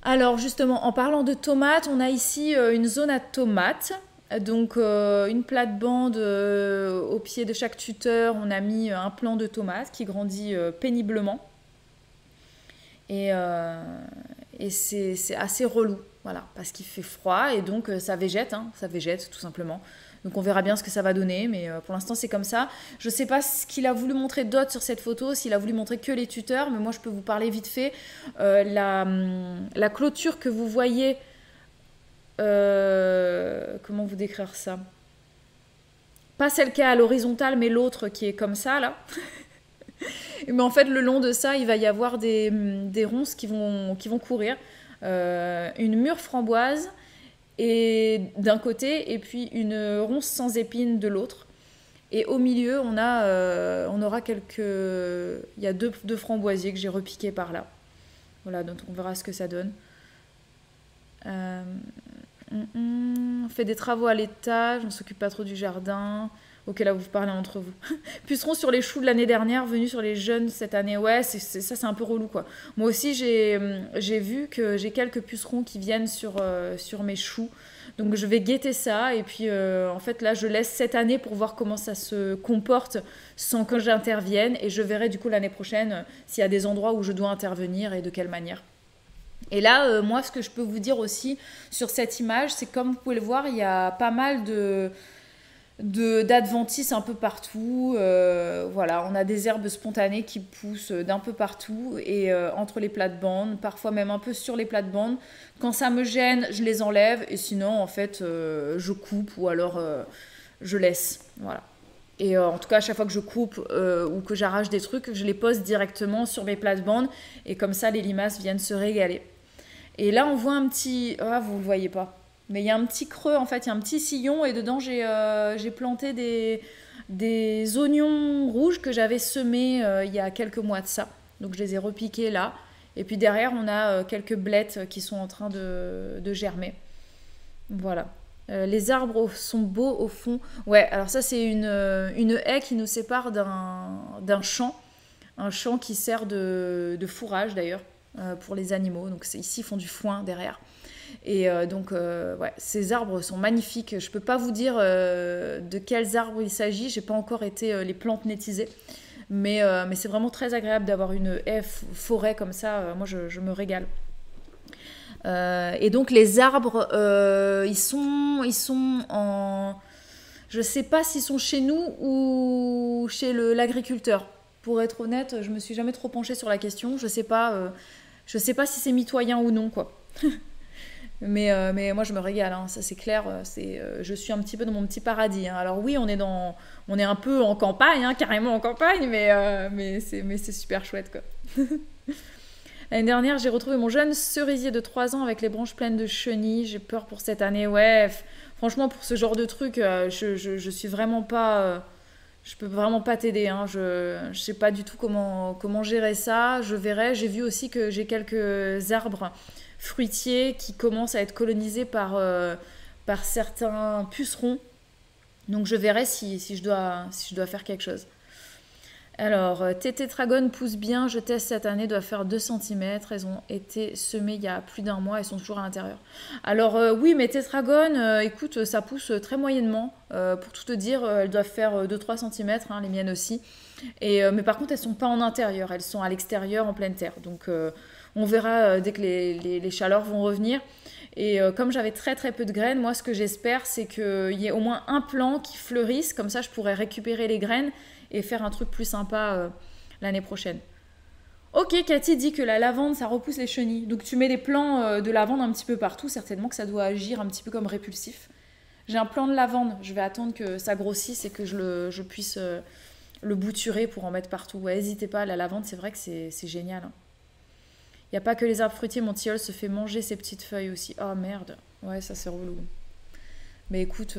Alors, justement, en parlant de tomates, on a ici une zone à tomates. Donc, une plate-bande au pied de chaque tuteur. On a mis un plant de tomates qui grandit péniblement. Et c'est assez relou, voilà, parce qu'il fait froid et donc ça végète tout simplement. Donc on verra bien ce que ça va donner, mais pour l'instant c'est comme ça. Je sais pas ce qu'il a voulu montrer d'autre sur cette photo, s'il a voulu montrer que les tuteurs, mais moi je peux vous parler vite fait. La clôture que vous voyez, comment vous décrire ça? Pas celle qui est à l'horizontale, mais l'autre qui est comme ça là. Mais en fait, le long de ça, il va y avoir des ronces qui vont courir. Une mûre framboise d'un côté et puis une ronce sans épines de l'autre. Et au milieu, on aura il y a deux framboisiers que j'ai repiqués par là. Voilà, donc on verra ce que ça donne. On fait des travaux à l'étage, on s'occupe pas trop du jardin. Ok, là, vous parlez entre vous. Pucerons sur les choux de l'année dernière, venus sur les jeunes cette année. Ouais, ça, c'est un peu relou, quoi. Moi aussi, j'ai vu que j'ai quelques pucerons qui viennent sur mes choux. Donc, je vais guetter ça. Et puis, en fait, là, je laisse cette année pour voir comment ça se comporte sans que j'intervienne. Et je verrai, du coup, l'année prochaine, s'il y a des endroits où je dois intervenir et de quelle manière. Et là, moi, ce que je peux vous dire aussi sur cette image, c'est comme vous pouvez le voir, il y a pas mal de d'adventices un peu partout. Voilà, on a des herbes spontanées qui poussent d'un peu partout et entre les plates-bandes, parfois même un peu sur les plates-bandes. Quand ça me gêne, je les enlève et sinon, en fait, je coupe ou alors je laisse. Voilà. Et en tout cas, à chaque fois que je coupe ou que j'arrache des trucs, je les pose directement sur mes plates-bandes et comme ça, les limaces viennent se régaler. Et là, on voit un petit... Ah, vous ne le voyez pas. Mais il y a un petit creux, en fait, il y a un petit sillon et dedans, j'ai planté des oignons rouges que j'avais semés il y a quelques mois de ça. Donc, je les ai repiqués là. Et puis derrière, on a quelques blettes qui sont en train de germer. Voilà. Les arbres sont beaux au fond. Ouais, alors ça, c'est une haie qui nous sépare d'un champ. Un champ qui sert de fourrage, d'ailleurs, pour les animaux. Donc, ici, ils font du foin derrière. Et donc, ouais, ces arbres sont magnifiques. Je ne peux pas vous dire de quels arbres il s'agit. Je n'ai pas encore été les plantes-nettiser. Mais c'est vraiment très agréable d'avoir une haie forêt comme ça. Moi, je me régale. Et donc, les arbres, ils sont en... Je ne sais pas s'ils sont chez nous ou chez l'agriculteur. Pour être honnête, je ne me suis jamais trop penchée sur la question. Je ne sais pas si c'est mitoyen ou non, quoi. Mais moi je me régale, hein, ça c'est clair, je suis un petit peu dans mon petit paradis. Hein. Alors oui, on est un peu en campagne, hein, carrément en campagne, mais c'est super chouette quoi. L'année dernière, j'ai retrouvé mon jeune cerisier de 3 ans avec les branches pleines de chenilles. J'ai peur pour cette année, ouais. Franchement, pour ce genre de truc, je suis vraiment pas... je peux vraiment pas t'aider, hein. Je sais pas du tout comment gérer ça. Je verrai. J'ai vu aussi que j'ai quelques arbres fruitiers qui commencent à être colonisés par certains pucerons. Donc je verrai si je dois faire quelque chose. Alors, tes tétragones poussent bien, je teste cette année, doivent faire 2 cm. Elles ont été semées il y a plus d'un mois, elles sont toujours à l'intérieur. Alors oui, mes tétragones, écoute, ça pousse très moyennement. Pour tout te dire, elles doivent faire 2-3 cm, hein, les miennes aussi. Mais par contre, elles ne sont pas en intérieur, elles sont à l'extérieur, en pleine terre. Donc on verra dès que les chaleurs vont revenir. Et comme j'avais très très peu de graines, moi ce que j'espère c'est qu'il y ait au moins un plant qui fleurisse, comme ça je pourrais récupérer les graines et faire un truc plus sympa l'année prochaine. Ok, Cathy dit que la lavande ça repousse les chenilles, donc tu mets des plants de lavande un petit peu partout, certainement que ça doit agir un petit peu comme répulsif. J'ai un plant de lavande, je vais attendre que ça grossisse et que je puisse le bouturer pour en mettre partout. Ouais, n'hésitez pas, la lavande c'est vrai que c'est génial. Hein. Il n'y a pas que les arbres fruitiers, mon tilleul se fait manger ses petites feuilles aussi. Oh merde, ouais ça c'est relou. Mais écoute,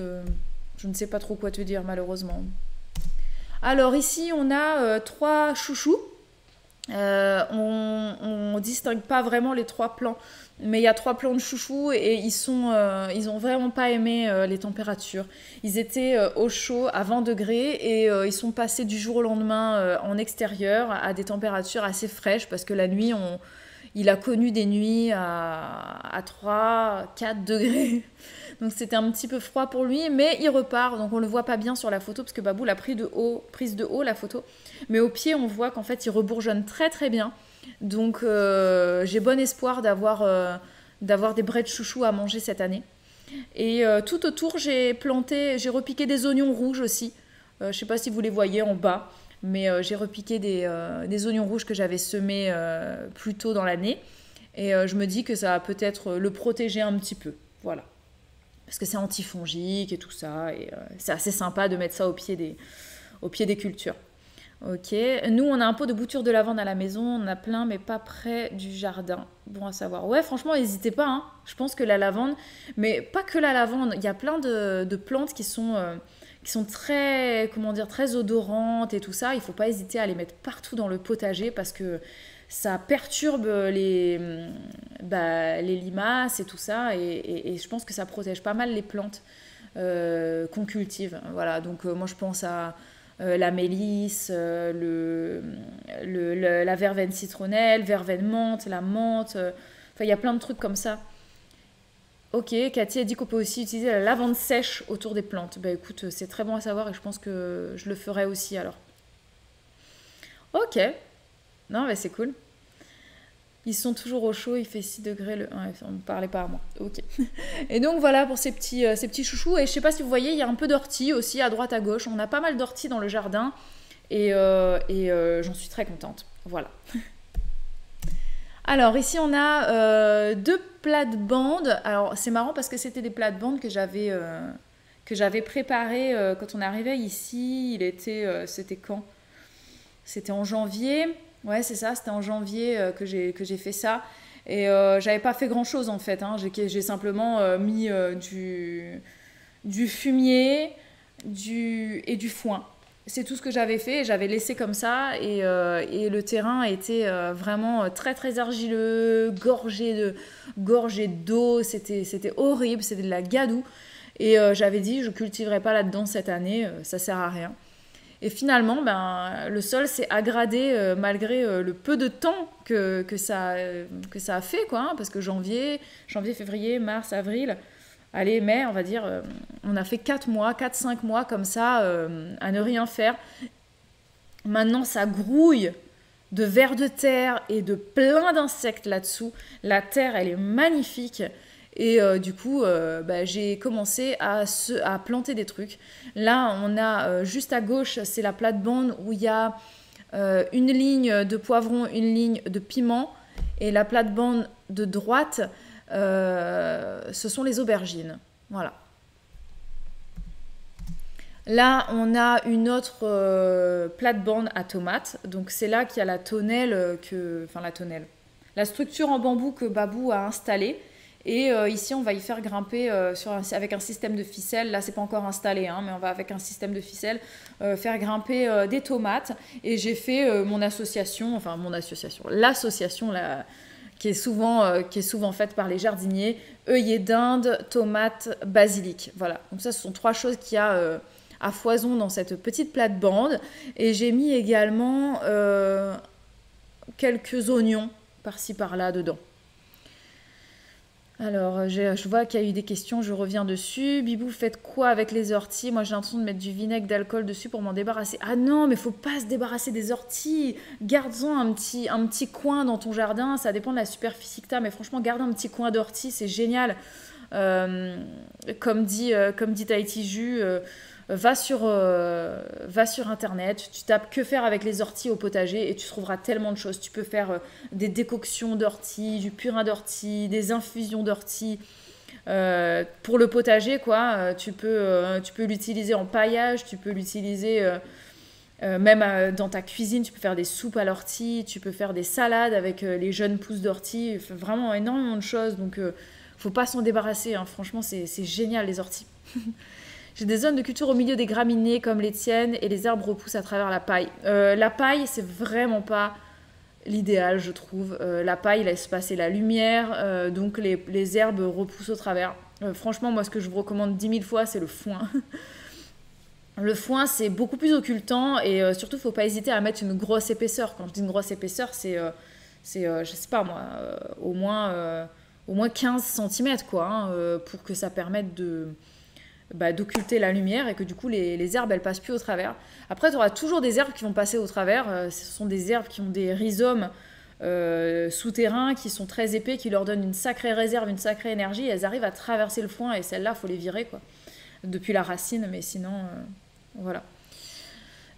je ne sais pas trop quoi te dire malheureusement. Alors ici on a 3 chouchous. On distingue pas vraiment les 3 plants, mais il y a 3 plants de chouchous et ils ont vraiment pas aimé les températures. Ils étaient au chaud à 20 degrés et ils sont passés du jour au lendemain en extérieur à des températures assez fraîches parce que la nuit il a connu des nuits à 3-4 degrés. Donc c'était un petit peu froid pour lui, mais il repart. Donc on le voit pas bien sur la photo parce que Babou l'a prise de haut la photo. Mais au pied, on voit qu'en fait, il rebourgeonne très très bien. Donc j'ai bon espoir d'avoir des braies de chouchou à manger cette année. Et tout autour, j'ai repiqué des oignons rouges aussi. Je sais pas si vous les voyez en bas. Mais j'ai repiqué des oignons rouges que j'avais semés plus tôt dans l'année. Et je me dis que ça va peut-être le protéger un petit peu. Voilà. Parce que c'est antifongique et tout ça. Et c'est assez sympa de mettre ça au pied des cultures. Ok. Nous, on a un pot de bouture de lavande à la maison. On en a plein, mais pas près du jardin. Bon à savoir. Ouais, franchement, n'hésitez pas. Hein. Je pense que la lavande... Mais pas que la lavande. Il y a plein de plantes qui sont très, très odorantes et tout ça. Il ne faut pas hésiter à les mettre partout dans le potager parce que ça perturbe les limaces et tout ça. Et je pense que ça protège pas mal les plantes qu'on cultive. Voilà, donc moi je pense à la mélisse, la verveine citronnelle, verveine menthe, la menthe. Enfin, il y a plein de trucs comme ça. Ok, Cathy a dit qu'on peut aussi utiliser la lavande sèche autour des plantes. Bah écoute, c'est très bon à savoir et je pense que je le ferai aussi alors. Ok, non mais c'est cool. Ils sont toujours au chaud, il fait 6 degrés le... Ouais, on ne parlait pas à moi. Ok. Et donc voilà pour ces petits chouchous. Et je sais pas si vous voyez, il y a un peu d'ortie aussi à droite à gauche. On a pas mal d'ortie dans le jardin. Et j'en suis très contente. Voilà. Alors ici on a 2 plates-bandes. Alors c'est marrant parce que c'était des plates-bandes que j'avais préparées quand on arrivait ici. C'était quand? C'était en janvier. Ouais, c'est ça, c'était en janvier que j'ai fait ça. Et j'avais pas fait grand chose en fait. Hein. J'ai simplement mis du fumier et du foin. C'est tout ce que j'avais fait. J'avais laissé comme ça. Et le terrain était vraiment très très argileux, gorgé d'eau. C'était horrible, c'était de la gadoue. Et j'avais dit, je cultiverai pas là-dedans cette année, ça sert à rien. Et finalement, le sol s'est aggradé malgré le peu de temps que ça a fait, quoi, hein, parce que janvier, février, mars, avril, allez, mai, on va dire, on a fait 4-5 mois comme ça à ne rien faire. Maintenant, ça grouille de vers de terre et de plein d'insectes là-dessous. La terre, elle est magnifique. Et du coup, j'ai commencé à planter des trucs. Là, on a juste à gauche, c'est la plate-bande où il y a une ligne de poivron, une ligne de piment. Et la plate-bande de droite, ce sont les aubergines. Voilà. Là, on a une autre plate-bande à tomates. Donc, c'est là qu'il y a la tonnelle, la structure en bambou que Babou a installée. Et ici, on va y faire grimper avec un système de ficelle. Là, c'est pas encore installé, hein, mais on va avec un système de ficelle faire grimper des tomates. Et j'ai fait l'association qui est souvent faite par les jardiniers, œillets d'Inde, tomates, basilic. Voilà. Donc ça, ce sont 3 choses qu'il y a à foison dans cette petite plate-bande. Et j'ai mis également quelques oignons par-ci par-là dedans. Alors, je vois qu'il y a eu des questions, je reviens dessus. Bibou, faites quoi avec les orties? Moi, j'ai l'intention de mettre du vinaigre d'alcool dessus pour m'en débarrasser. Ah non, mais faut pas se débarrasser des orties. Garde-en un petit coin dans ton jardin. Ça dépend de la superficie que tu as, mais franchement, garde un petit coin d'orties, c'est génial. Comme dit Tahiti Jus, va sur internet, tu tapes que faire avec les orties au potager et tu trouveras tellement de choses. Tu peux faire des décoctions d'orties, du purin d'orties, des infusions d'orties. Pour le potager, quoi, tu peux l'utiliser en paillage, tu peux l'utiliser même dans ta cuisine, tu peux faire des soupes à l'ortie, tu peux faire des salades avec les jeunes pousses d'ortie, vraiment énormément de choses. Donc faut pas s'en débarrasser, hein. Franchement c'est génial les orties. J'ai des zones de culture au milieu des graminées comme les tiennes et les herbes repoussent à travers la paille. La paille, c'est vraiment pas l'idéal, je trouve. La paille laisse passer la lumière, donc les herbes repoussent au travers. Franchement, moi, ce que je vous recommande 10 000 fois, c'est le foin. Le foin, c'est beaucoup plus occultant et surtout, il ne faut pas hésiter à mettre une grosse épaisseur. Quand je dis une grosse épaisseur, c'est je sais pas moi, au moins 15 cm, quoi, hein, pour que ça permette d'occulter la lumière et que du coup les herbes elles passent plus au travers. Après tu auras toujours des herbes qui vont passer au travers, ce sont des herbes qui ont des rhizomes souterrains qui sont très épais, qui leur donnent une sacrée réserve, une sacrée énergie, et elles arrivent à traverser le foin et celles-là faut les virer quoi, depuis la racine, mais sinon voilà.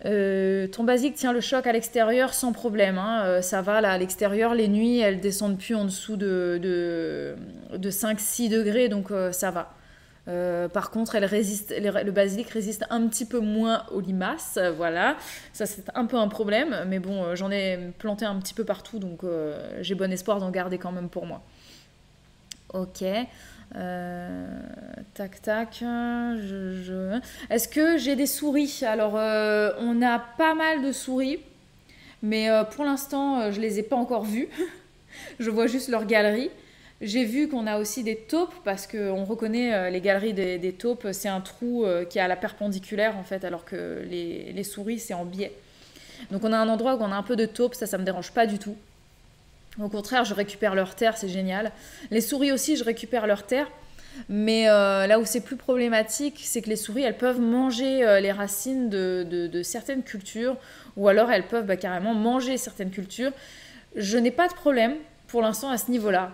Ton basilic tient le choc à l'extérieur sans problème, hein. Ça va là à l'extérieur, les nuits elles descendent plus en dessous de 5-6 degrés, donc ça va. Par contre, le basilic résiste un petit peu moins aux limaces, voilà. Ça, c'est un peu un problème, mais bon, j'en ai planté un petit peu partout, donc j'ai bon espoir d'en garder quand même pour moi. Ok. Tac. Est-ce que j'ai des souris? Alors, on a pas mal de souris, mais pour l'instant, je les ai pas encore vues. Je vois juste leur galerie. J'ai vu qu'on a aussi des taupes, parce qu'on reconnaît les galeries des taupes, c'est un trou qui est à la perpendiculaire en fait, alors que les souris c'est en biais. Donc on a un endroit où on a un peu de taupes, ça me dérange pas du tout. Au contraire, je récupère leur terre, c'est génial. Les souris aussi, je récupère leur terre. Mais là où c'est plus problématique, c'est que les souris, elles peuvent manger les racines de certaines cultures, ou alors elles peuvent carrément manger certaines cultures. Je n'ai pas de problème pour l'instant à ce niveau-là.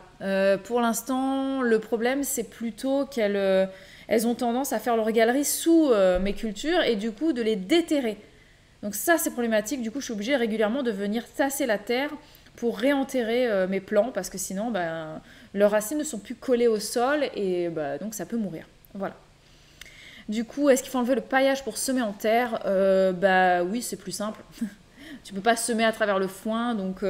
Pour l'instant, le problème, c'est plutôt qu'elles elles ont tendance à faire leur galerie sous mes cultures et du coup de les déterrer. Donc ça, c'est problématique. Du coup, je suis obligée régulièrement de venir tasser la terre pour réenterrer mes plants parce que sinon, leurs racines ne sont plus collées au sol et donc ça peut mourir. Voilà. Du coup, est-ce qu'il faut enlever le paillage pour semer en terre? Oui, c'est plus simple. Tu peux pas semer à travers le foin, donc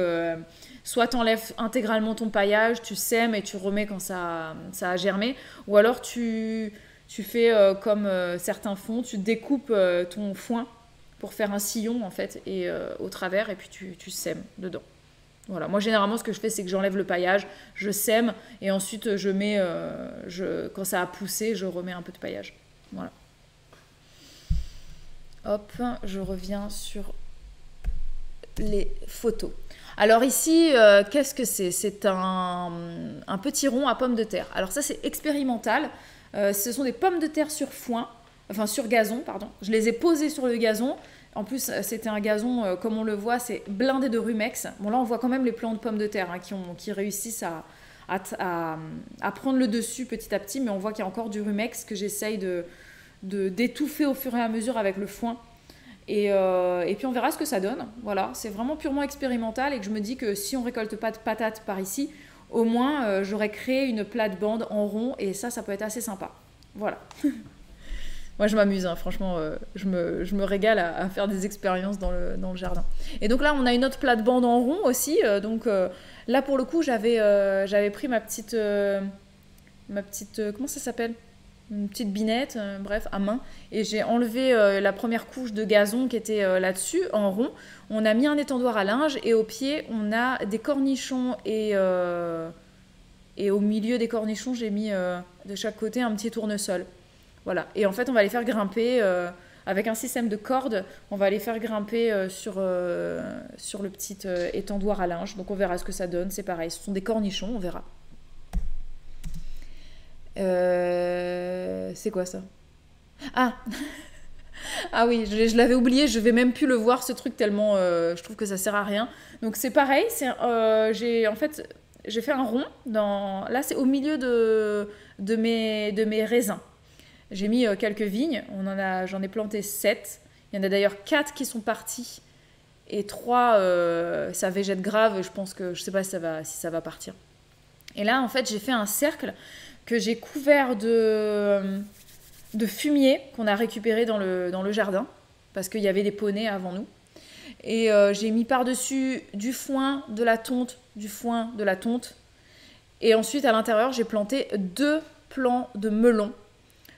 soit tu enlèves intégralement ton paillage, tu sèmes et tu remets quand ça a germé, ou alors tu fais comme certains font, tu découpes ton foin pour faire un sillon en fait, et au travers, et puis tu sèmes dedans. Voilà. Moi généralement ce que je fais c'est que j'enlève le paillage, je sème, et ensuite je mets, quand ça a poussé, je remets un peu de paillage. Voilà. Hop, je reviens sur les photos. Alors ici, qu'est-ce que c'est? C'est un petit rond à pommes de terre. Alors ça, c'est expérimental. Ce sont des pommes de terre sur foin, enfin sur gazon, pardon. Je les ai posées sur le gazon. En plus, c'était un gazon, comme on le voit, c'est blindé de rumex. Bon, là, on voit quand même les plants de pommes de terre hein, qui réussissent à prendre le dessus petit à petit, mais on voit qu'il y a encore du rumex que j'essaye d'étouffer au fur et à mesure avec le foin. Et puis on verra ce que ça donne. Voilà, c'est vraiment purement expérimental et que je me dis que si on récolte pas de patates par ici, au moins j'aurais créé une plate-bande en rond et ça peut être assez sympa. Voilà. Moi je m'amuse, hein, franchement, je me régale à faire des expériences dans le jardin. Et donc là on a une autre plate-bande en rond aussi. Là pour le coup j'avais pris ma petite comment ça s'appelle? Une petite binette, bref, à main. Et j'ai enlevé la première couche de gazon qui était là-dessus, en rond. On a mis un étendoir à linge et au pied, on a des cornichons et au milieu des cornichons, j'ai mis de chaque côté un petit tournesol. Voilà. Et en fait, on va les faire grimper avec un système de cordes. On va les faire grimper sur le petit étendoir à linge. Donc on verra ce que ça donne. C'est pareil, ce sont des cornichons, on verra. C'est quoi ça? Ah Ah oui, je l'avais oublié, je vais même plus le voir ce truc tellement je trouve que ça sert à rien. Donc c'est pareil, j'ai fait un rond là c'est au milieu de mes raisins. J'ai mis quelques vignes, j'en ai planté 7. Il y en a d'ailleurs 4 qui sont partis et 3 ça végète grave, je sais pas si ça va partir. Et là en fait, j'ai fait un cercle que j'ai couvert de fumier qu'on a récupéré dans le jardin, parce qu'il y avait des poneys avant nous. Et j'ai mis par-dessus du foin, de la tonte, du foin, de la tonte. Et ensuite, à l'intérieur, j'ai planté 2 plants de melons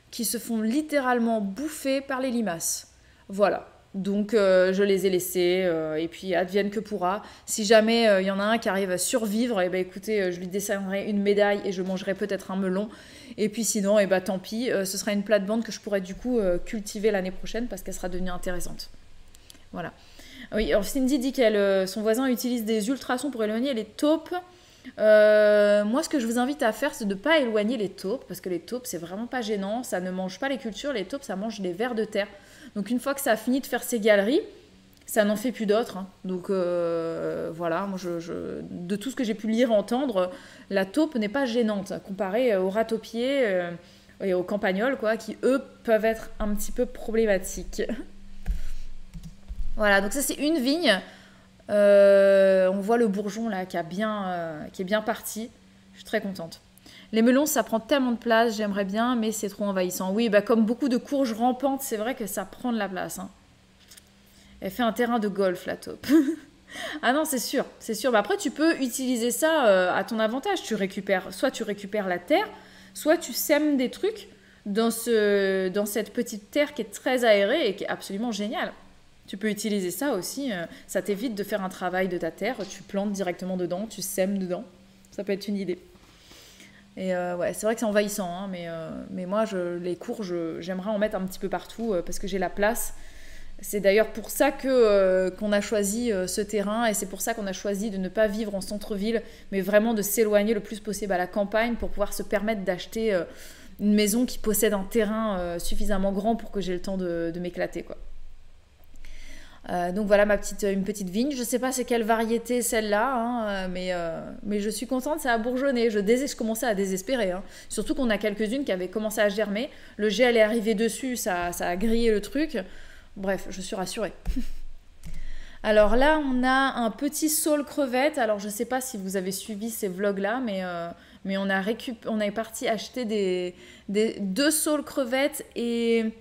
qui se font littéralement bouffer par les limaces. Voilà. Donc je les ai laissés et puis advienne que pourra. Si jamais il y en a un qui arrive à survivre, écoutez, je lui décernerai une médaille et je mangerai peut-être un melon. Et puis sinon, tant pis, ce sera une plate-bande que je pourrai du coup cultiver l'année prochaine parce qu'elle sera devenue intéressante. Voilà. Oui, alors Cindy dit son voisin utilise des ultrasons pour éloigner les taupes. Moi, ce que je vous invite à faire, c'est de ne pas éloigner les taupes parce que les taupes, c'est vraiment pas gênant. Ça ne mange pas les cultures. Les taupes, ça mange les vers de terre. Donc une fois que ça a fini de faire ses galeries, ça n'en fait plus d'autres. Hein. Donc voilà, moi de tout ce que j'ai pu lire, entendre, la taupe n'est pas gênante comparée aux râteaux-pieds et aux campagnols, quoi, qui eux peuvent être un petit peu problématiques. Voilà, donc ça c'est une vigne. On voit le bourgeon là qui est bien parti. Je suis très contente. Les melons, ça prend tellement de place, j'aimerais bien, mais c'est trop envahissant. Oui, comme beaucoup de courges rampantes, c'est vrai que ça prend de la place. Hein. Elle fait un terrain de golf, la taupe. Ah non, c'est sûr. Après, tu peux utiliser ça à ton avantage. Soit tu récupères la terre, soit tu sèmes des trucs dans cette petite terre qui est très aérée et qui est absolument géniale. Tu peux utiliser ça aussi. Ça t'évite de faire un travail de ta terre. Tu plantes directement dedans, tu sèmes dedans. Ça peut être une idée. Et ouais, c'est vrai que c'est envahissant, hein, mais moi, les courges, j'aimerais en mettre un petit peu partout parce que j'ai la place. C'est d'ailleurs pour ça qu'on a choisi ce terrain et c'est pour ça qu'on a choisi de ne pas vivre en centre-ville, mais vraiment de s'éloigner le plus possible à la campagne pour pouvoir se permettre d'acheter une maison qui possède un terrain suffisamment grand pour que j'ai le temps de m'éclater, quoi. Donc voilà une petite vigne. Je sais pas c'est quelle variété celle-là, hein, mais je suis contente, ça a bourgeonné. Je commençais à désespérer. Hein. Surtout qu'on a quelques-unes qui avaient commencé à germer. Le gel est arrivé dessus, ça a grillé le truc. Bref, je suis rassurée. Alors là, on a un petit saule crevette. Alors je sais pas si vous avez suivi ces vlogs-là, mais on est parti acheter deux saules crevettes et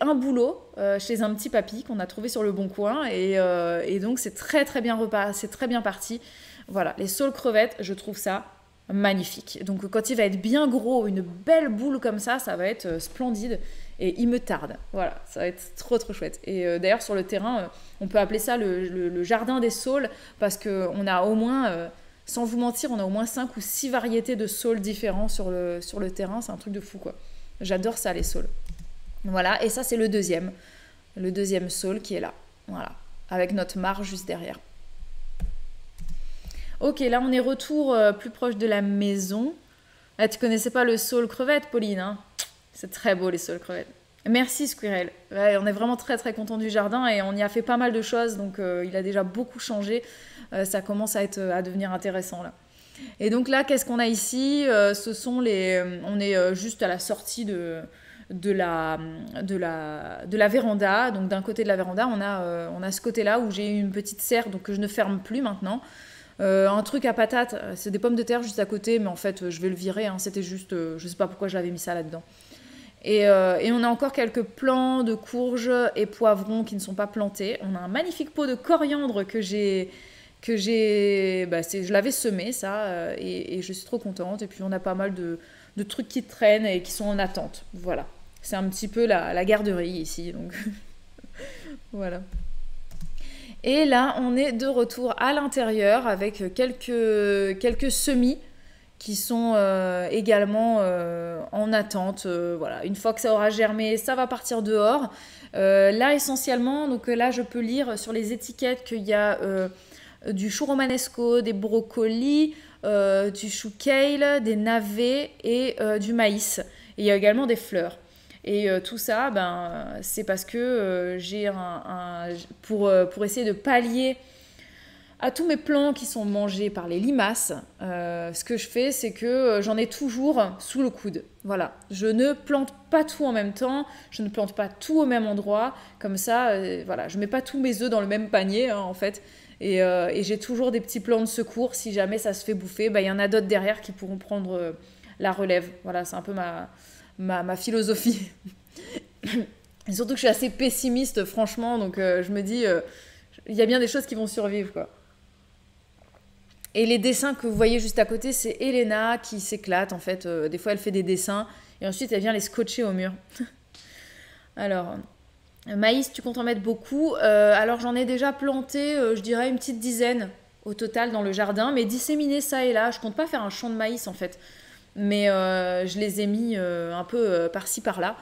un boulot chez un petit papy qu'on a trouvé sur le Bon Coin. Et donc c'est très très bien c'est très bien parti. Voilà, les saules crevettes, je trouve ça magnifique. Donc quand il va être bien gros, une belle boule comme ça va être splendide. Et il me tarde. Voilà, ça va être trop trop chouette. Et d'ailleurs sur le terrain, on peut appeler ça le jardin des saules parce qu'on a au moins, sans vous mentir, on a au moins 5 ou 6 variétés de saules différents sur le terrain. C'est un truc de fou quoi. J'adore ça les saules. Voilà, et ça c'est le deuxième saule qui est là. Voilà, avec notre mare juste derrière. Ok, là on est retour plus proche de la maison. Là tu connaissais pas le saule crevette, Pauline, hein? C'est très beau les saules crevettes. Merci Squirrel. Ouais, on est vraiment très très content du jardin et on y a fait pas mal de choses, donc il a déjà beaucoup changé. Ça commence à devenir intéressant là. Et donc là, qu'est-ce qu'on a ici? On est juste à la sortie de la véranda. Donc d'un côté de la véranda, on a ce côté-là où j'ai une petite serre donc que je ne ferme plus maintenant. Un truc à patates, c'est des pommes de terre juste à côté, mais en fait je vais le virer. Hein. C'était juste, je sais pas pourquoi je l'avais mis ça là-dedans. Et on a encore quelques plants de courges et poivrons qui ne sont pas plantés. On a un magnifique pot de coriandre je l'avais semé ça, et je suis trop contente. Et puis on a pas mal de trucs qui traînent et qui sont en attente. Voilà, c'est un petit peu la garderie ici, donc voilà. Et là, on est de retour à l'intérieur avec quelques semis qui sont également en attente. Voilà. Une fois que ça aura germé, ça va partir dehors. Là, essentiellement, donc là, je peux lire sur les étiquettes qu'il y a du chou romanesco, des brocolis, du chou kale, des navets et du maïs. Et il y a également des fleurs. Et tout ça, c'est parce que j'ai pour essayer de pallier à tous mes plants qui sont mangés par les limaces, ce que je fais, c'est que j'en ai toujours sous le coude. Voilà, je ne plante pas tout en même temps, je ne plante pas tout au même endroit, comme ça, voilà, je mets pas tous mes œufs dans le même panier, hein, en fait, et j'ai toujours des petits plans de secours, si jamais ça se fait bouffer, y en a d'autres derrière qui pourront prendre la relève. Voilà, c'est un peu ma philosophie. Et surtout que je suis assez pessimiste, franchement, donc je me dis, il y a bien des choses qui vont survivre, quoi. Et les dessins que vous voyez juste à côté, c'est Elena qui s'éclate, en fait. Des fois, elle fait des dessins, et ensuite, elle vient les scotcher au mur. Alors, maïs, tu comptes en mettre beaucoup. Alors, j'en ai déjà planté, je dirais, une petite dizaine au total dans le jardin, mais disséminé ça et là. Je compte pas faire un champ de maïs, en fait. Mais je les ai mis un peu par-ci, par-là.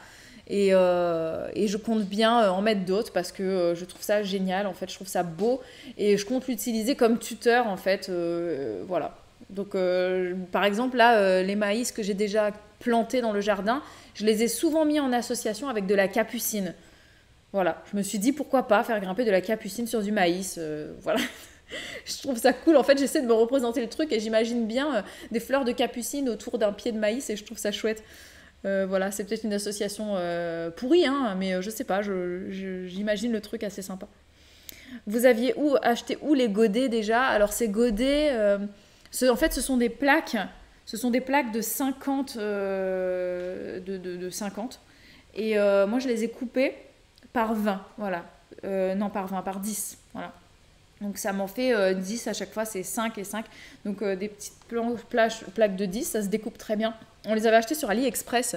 Et je compte bien en mettre d'autres parce que je trouve ça génial, en fait, je trouve ça beau et je compte l'utiliser comme tuteur, en fait, voilà. Donc par exemple là, les maïs que j'ai déjà plantés dans le jardin, je les ai souvent mis en association avec de la capucine. Voilà, je me suis dit pourquoi pas faire grimper de la capucine sur du maïs, voilà. Je trouve ça cool, en fait j'essaie de me représenter le truc et j'imagine bien des fleurs de capucine autour d'un pied de maïs et je trouve ça chouette. Voilà, c'est peut-être une association pourrie, hein, mais je sais pas, j'imagine le truc assez sympa. Vous aviez acheté où les godets déjà? Alors ces godets, en fait ce sont des plaques de 50, de 50. Et moi je les ai coupées par 20, voilà. Non, par 20, par 10, voilà. Donc ça m'en fait 10 à chaque fois, c'est 5 et 5. Donc des petites plaques de 10, ça se découpe très bien. On les avait achetés sur AliExpress.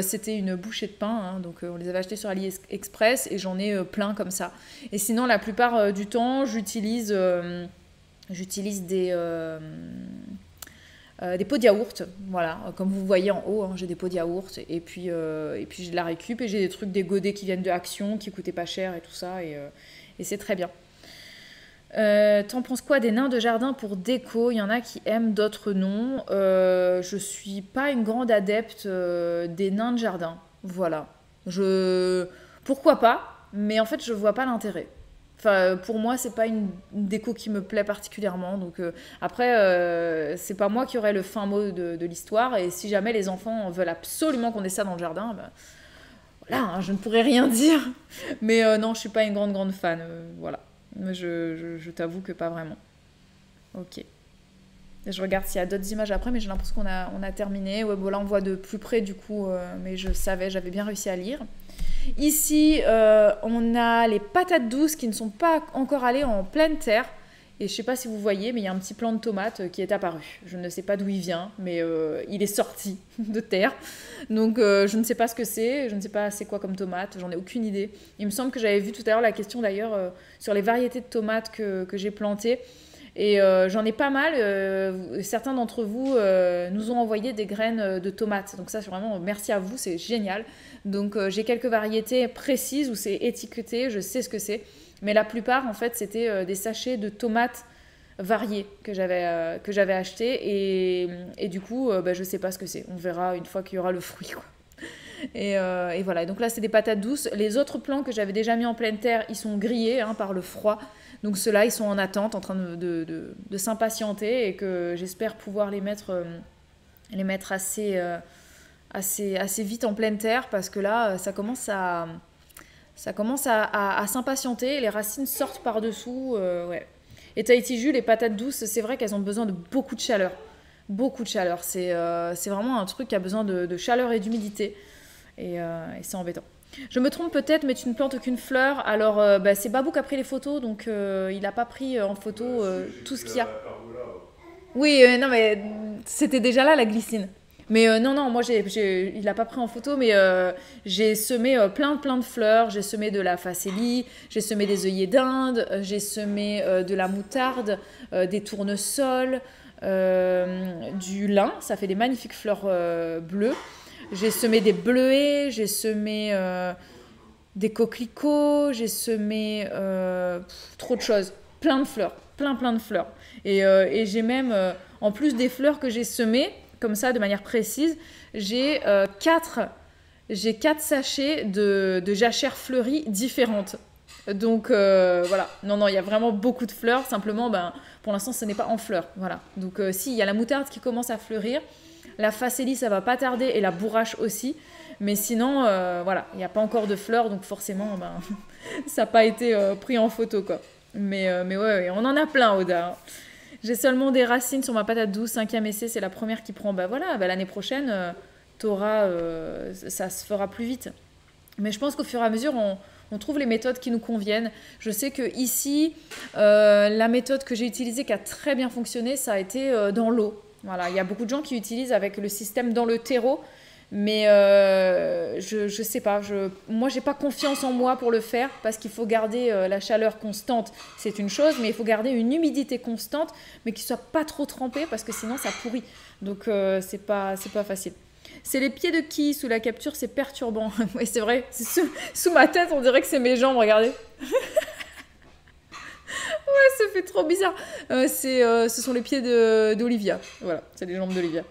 C'était une bouchée de pain, hein, donc on les avait achetés sur AliExpress et j'en ai plein comme ça. Et sinon, la plupart du temps, j'utilise des pots de yaourt. Voilà, comme vous voyez en haut, hein, j'ai des pots de yaourt et puis je la récup et j'ai des trucs, des godets qui viennent de Action, qui coûtaient pas cher et tout ça et c'est très bien. T'en penses quoi des nains de jardin pour déco? Il y en a qui aiment, d'autres non. Je suis pas une grande adepte des nains de jardin. Voilà. Pourquoi pas? mais en fait, je vois pas l'intérêt. Enfin, pour moi, c'est pas une déco qui me plaît particulièrement. Donc après, c'est pas moi qui aurai le fin mot de l'histoire. Et si jamais les enfants veulent absolument qu'on ait ça dans le jardin, ben, voilà, hein, je ne pourrais rien dire. Mais non, je suis pas une grande fan. Voilà. Mais je t'avoue que pas vraiment. Ok. Et je regarde s'il y a d'autres images après, mais j'ai l'impression qu'on a terminé. Ouais, bon, là, on voit de plus près, du coup, mais j'avais bien réussi à lire. Ici, on a les patates douces qui ne sont pas encore allées en pleine terre. Et je ne sais pas si vous voyez, mais il y a un petit plant de tomate qui est apparu. Je ne sais pas d'où il vient, mais il est sorti de terre. Donc, je ne sais pas ce que c'est. Je ne sais pas c'est quoi comme tomate. J'en ai aucune idée. Il me semble que j'avais vu tout à l'heure la question d'ailleurs sur les variétés de tomates que j'ai plantées. Et j'en ai pas mal. Certains d'entre vous nous ont envoyé des graines de tomates. Donc ça, c'est vraiment merci à vous, c'est génial. Donc j'ai quelques variétés précises où c'est étiqueté, je sais ce que c'est. Mais la plupart, en fait, c'était des sachets de tomates variées que j'avais achetés. Et du coup, je sais pas ce que c'est. On verra une fois qu'il y aura le fruit, quoi. Et voilà. Donc là, c'est des patates douces. Les autres plants que j'avais déjà mis en pleine terre, ils sont grillés hein, par le froid. Donc ceux-là, ils sont en attente, en train de s'impatienter et que j'espère pouvoir les mettre assez vite en pleine terre parce que là, ça commence à s'impatienter et les racines sortent par-dessous. Ouais. Et Tahiti Jus, les patates douces, c'est vrai qu'elles ont besoin de beaucoup de chaleur. Beaucoup de chaleur. C'est vraiment un truc qui a besoin de chaleur et d'humidité. Et c'est embêtant. Je me trompe peut-être, mais tu ne plantes aucune fleur. Alors, c'est Babou qui a pris les photos, donc il n'a pas pris en photo tout ce qu'il y a. Oui, non, mais c'était déjà là la glycine. Mais non, moi, il n'a pas pris en photo, mais j'ai semé plein de fleurs. J'ai semé de la facélie, j'ai semé des œillets d'Inde, j'ai semé de la moutarde, des tournesols, du lin. Ça fait des magnifiques fleurs bleues. J'ai semé des bleuets, j'ai semé des coquelicots, j'ai semé trop de choses. Plein de fleurs, plein de fleurs. Et j'ai même, en plus des fleurs que j'ai semées, comme ça, de manière précise, j'ai 4 sachets de jachères fleuries différentes. Donc voilà, non, il y a vraiment beaucoup de fleurs. Simplement, pour l'instant, ce n'est pas en fleurs. Voilà. Donc si, il y a la moutarde qui commence à fleurir. La facélie, ça va pas tarder, et la bourrache aussi. Mais sinon, voilà, il n'y a pas encore de fleurs, donc forcément, ça n'a pas été pris en photo, quoi. Mais ouais, on en a plein, Oda. J'ai seulement des racines sur ma patate douce, 5e essai, c'est la première qui prend. Voilà, l'année prochaine, ça se fera plus vite. Mais je pense qu'au fur et à mesure, on trouve les méthodes qui nous conviennent. Je sais que ici, la méthode que j'ai utilisée, qui a très bien fonctionné, ça a été dans l'eau. Voilà, il y a beaucoup de gens qui utilisent avec le système dans le terreau, mais je sais pas. Moi, j'ai pas confiance en moi pour le faire parce qu'il faut garder la chaleur constante. C'est une chose, mais il faut garder une humidité constante, mais qui soit pas trop trempée parce que sinon ça pourrit. Donc c'est pas facile. C'est les pieds de qui sous la capture, c'est perturbant. Oui, c'est vrai. Sous ma tête, on dirait que c'est mes jambes. Regardez. Ouais, ça fait trop bizarre. Ce sont les pieds d'Olivia. Voilà, c'est les jambes d'Olivia.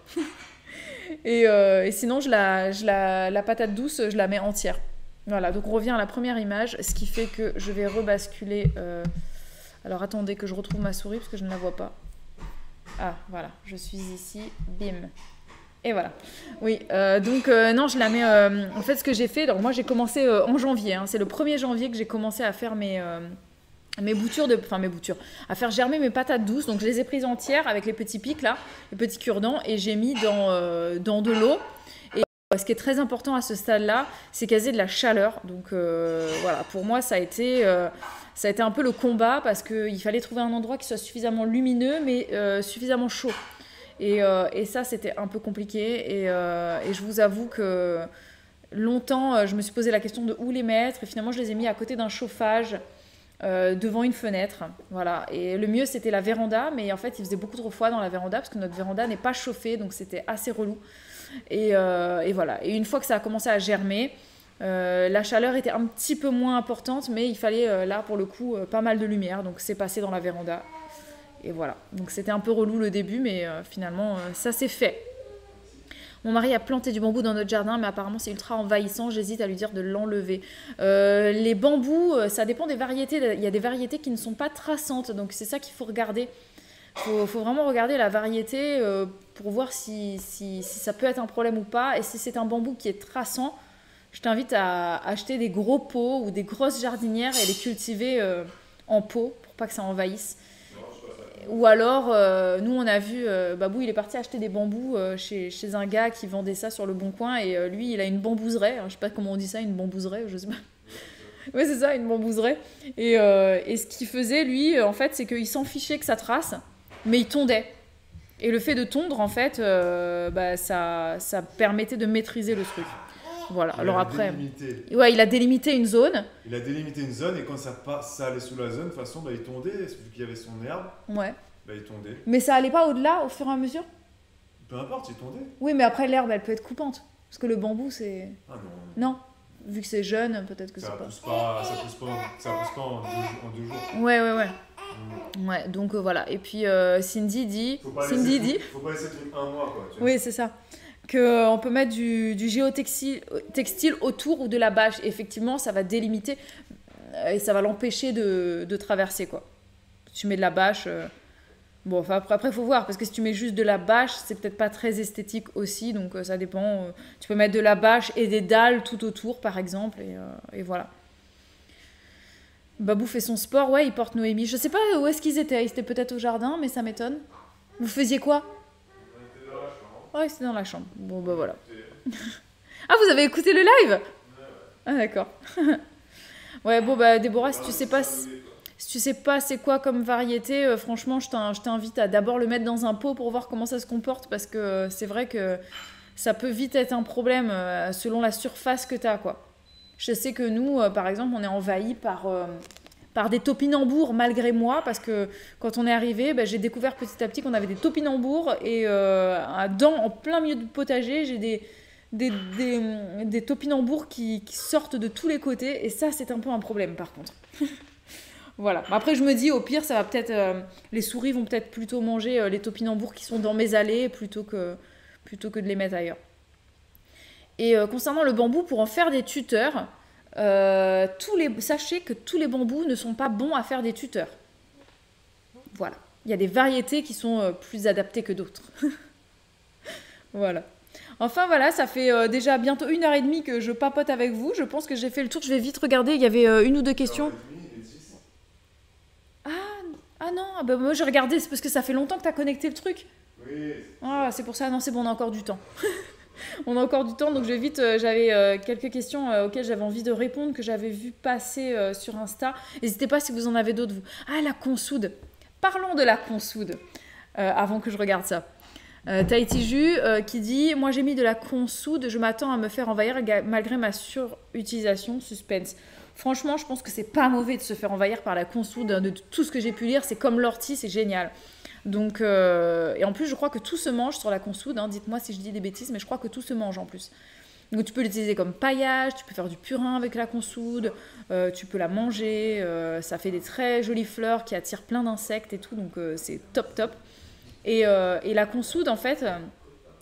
Et sinon, la patate douce, je la mets entière. Voilà, donc on revient à la première image, ce qui fait que je vais rebasculer. Alors attendez que je retrouve ma souris parce que je ne la vois pas. Ah, voilà, je suis ici. Bim. Et voilà. Oui, donc non, je la mets... en fait, ce que j'ai fait, donc moi j'ai commencé en janvier. Hein, c'est le 1er janvier que j'ai commencé à faire mes boutures, à faire germer mes patates douces. Donc je les ai prises entières avec les petits pics là, les petits cure-dents, et j'ai mis dans de l'eau. Et ce qui est très important à ce stade-là, c'est qu'elles aient de la chaleur. Donc voilà, pour moi ça a été un peu le combat parce qu'il fallait trouver un endroit qui soit suffisamment lumineux mais suffisamment chaud. Et ça c'était un peu compliqué. Et je vous avoue que longtemps je me suis posé la question de où les mettre. Et finalement je les ai mis à côté d'un chauffage. Devant une fenêtre, voilà. Et le mieux c'était la véranda, mais en fait il faisait beaucoup trop froid dans la véranda parce que notre véranda n'est pas chauffée, donc c'était assez relou. Et voilà. Et une fois que ça a commencé à germer, la chaleur était un petit peu moins importante, mais il fallait là pour le coup pas mal de lumière, donc c'est passé dans la véranda. Et voilà. Donc c'était un peu relou le début, mais finalement ça s'est fait. Mon mari a planté du bambou dans notre jardin, mais apparemment c'est ultra envahissant. J'hésite à lui dire de l'enlever. Les bambous, ça dépend des variétés. Il y a des variétés qui ne sont pas traçantes, donc c'est ça qu'il faut regarder. Faut vraiment regarder la variété pour voir si ça peut être un problème ou pas. Et si c'est un bambou qui est traçant, je t'invite à acheter des gros pots ou des grosses jardinières et les cultiver en pot pour pas que ça envahisse. Ou alors, nous on a vu, Babou il est parti acheter des bambous chez un gars qui vendait ça sur le Bon Coin et lui il a une bambouseraie, je sais pas comment on dit ça, une bambouseraie, je sais pas. Ouais c'est ça, une bambouseraie. Et ce qu'il faisait lui, en fait, c'est qu'il s'en fichait que ça trace, mais il tondait. Et le fait de tondre, en fait, ça permettait de maîtriser le truc. Voilà, alors après... Ouais, il a délimité une zone. Il a délimité une zone et quand ça allait sous la zone, de toute façon, bah, il tondait, vu qu'il y avait son herbe, ouais. Bah, il tondait. Mais ça allait pas au-delà, au fur et à mesure? Peu importe, il tondait. Oui, mais après, l'herbe, elle peut être coupante. Parce que le bambou, c'est... Ah non. Non, vu que c'est jeune, peut-être que c'est pas... Ça pousse pas en 2 jours. Ouais. Ouais, donc voilà. Et puis Cindy dit... Faut pas laisser le truc 1 mois, quoi. Tu vois. Oui, c'est ça. Qu'on peut mettre du géotextile autour ou de la bâche. Et effectivement, ça va délimiter et ça va l'empêcher de traverser, quoi. Si tu mets de la bâche... Bon, enfin, après, il faut voir, parce que si tu mets juste de la bâche, c'est peut-être pas très esthétique aussi, donc ça dépend. Tu peux mettre de la bâche et des dalles tout autour, par exemple, et voilà. Babou fait son sport, ouais, il porte Noémie. Je sais pas où est-ce qu'ils étaient. Ils étaient peut-être au jardin, mais ça m'étonne. Vous faisiez quoi? On était dans la chambre. Ouais, c'était dans la chambre. Bon, bah voilà. Ah, vous avez écouté le live? Ah, d'accord. Ouais, bon, bah Déborah, si tu sais pas c'est quoi comme variété, franchement, je t'invite à d'abord le mettre dans un pot pour voir comment ça se comporte, parce que c'est vrai que ça peut vite être un problème selon la surface que tu as, quoi. Je sais que nous, par exemple, on est envahi par des topinambours malgré moi, parce que quand on est arrivé, j'ai découvert petit à petit qu'on avait des topinambours et en plein milieu du potager, j'ai des topinambours qui sortent de tous les côtés, et ça, c'est un peu un problème, par contre. Voilà. Après, je me dis, au pire, ça va peut-être... les souris vont peut-être plutôt manger les topinambours qui sont dans mes allées plutôt que de les mettre ailleurs. Et concernant le bambou, pour en faire des tuteurs, sachez que tous les bambous ne sont pas bons à faire des tuteurs. Voilà. Il y a des variétés qui sont plus adaptées que d'autres. Voilà. Enfin voilà, ça fait déjà bientôt 1h30 que je papote avec vous. Je pense que j'ai fait le tour. Je vais vite regarder. Il y avait 1 ou 2 questions. Ah non, bah moi j'ai regardé, c'est parce que ça fait longtemps que tu as connecté le truc. Oui. Ah, c'est pour ça, non, c'est bon, on a encore du temps. On a encore du temps, donc je vais vite. J'avais quelques questions auxquelles j'avais envie de répondre, que j'avais vu passer sur Insta. N'hésitez pas si vous en avez d'autres, vous. Ah, la consoude. Parlons de la consoude, avant que je regarde ça. Tahiti Ju qui dit « Moi j'ai mis de la consoude, je m'attends à me faire envahir malgré ma surutilisation, suspense. » Franchement, je pense que c'est pas mauvais de se faire envahir par la consoude. De tout ce que j'ai pu lire, c'est comme l'ortie, c'est génial. Donc, et en plus, je crois que tout se mange sur la consoude. Hein. Dites-moi si je dis des bêtises, mais je crois que tout se mange en plus. Donc, tu peux l'utiliser comme paillage, tu peux faire du purin avec la consoude, tu peux la manger. Ça fait des très jolies fleurs qui attirent plein d'insectes et tout, donc c'est top top. Et la consoude, en fait,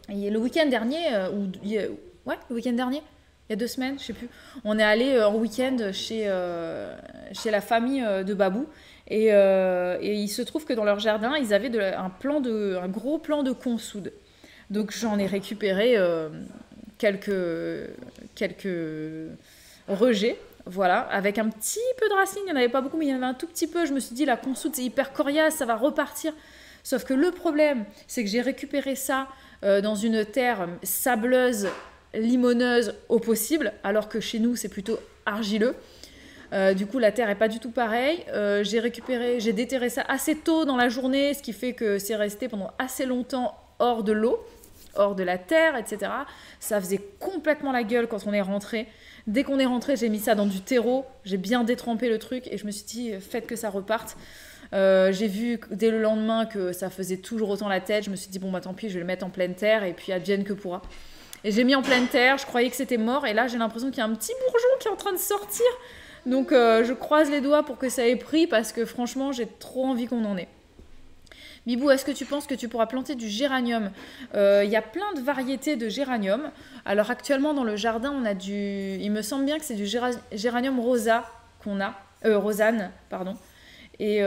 le week-end dernier, le week-end dernier, il y a 2 semaines, je sais plus, on est allé en week-end chez la famille de Babou, et il se trouve que dans leur jardin, ils avaient un gros plan de consoude. Donc j'en ai récupéré quelques rejets, voilà, avec un petit peu de racines. Il n'y en avait pas beaucoup, mais il y en avait un tout petit peu. Je me suis dit, la consoude, c'est hyper coriace, ça va repartir. Sauf que le problème, c'est que j'ai récupéré ça dans une terre sableuse, limoneuse au possible, alors que chez nous, c'est plutôt argileux. Du coup, la terre n'est pas du tout pareille. J'ai déterré ça assez tôt dans la journée, ce qui fait que c'est resté pendant assez longtemps hors de l'eau, hors de la terre, etc. Ça faisait complètement la gueule quand on est rentré. Dès qu'on est rentré, j'ai mis ça dans du terreau, j'ai bien détrempé le truc et je me suis dit, faites que ça reparte. J'ai vu dès le lendemain que ça faisait toujours autant la tête. Je me suis dit, bon, bah tant pis, je vais le mettre en pleine terre et puis advienne que pourra. Et j'ai mis en pleine terre, je croyais que c'était mort et là, j'ai l'impression qu'il y a un petit bourgeon qui est en train de sortir. Donc, je croise les doigts pour que ça ait pris parce que franchement, j'ai trop envie qu'on en ait. Bibou, est-ce que tu penses que tu pourras planter du géranium? Il y a plein de variétés de géranium. Alors actuellement dans le jardin, on a du... Il me semble bien que c'est du géranium rosa qu'on a. Rosanne, pardon. Et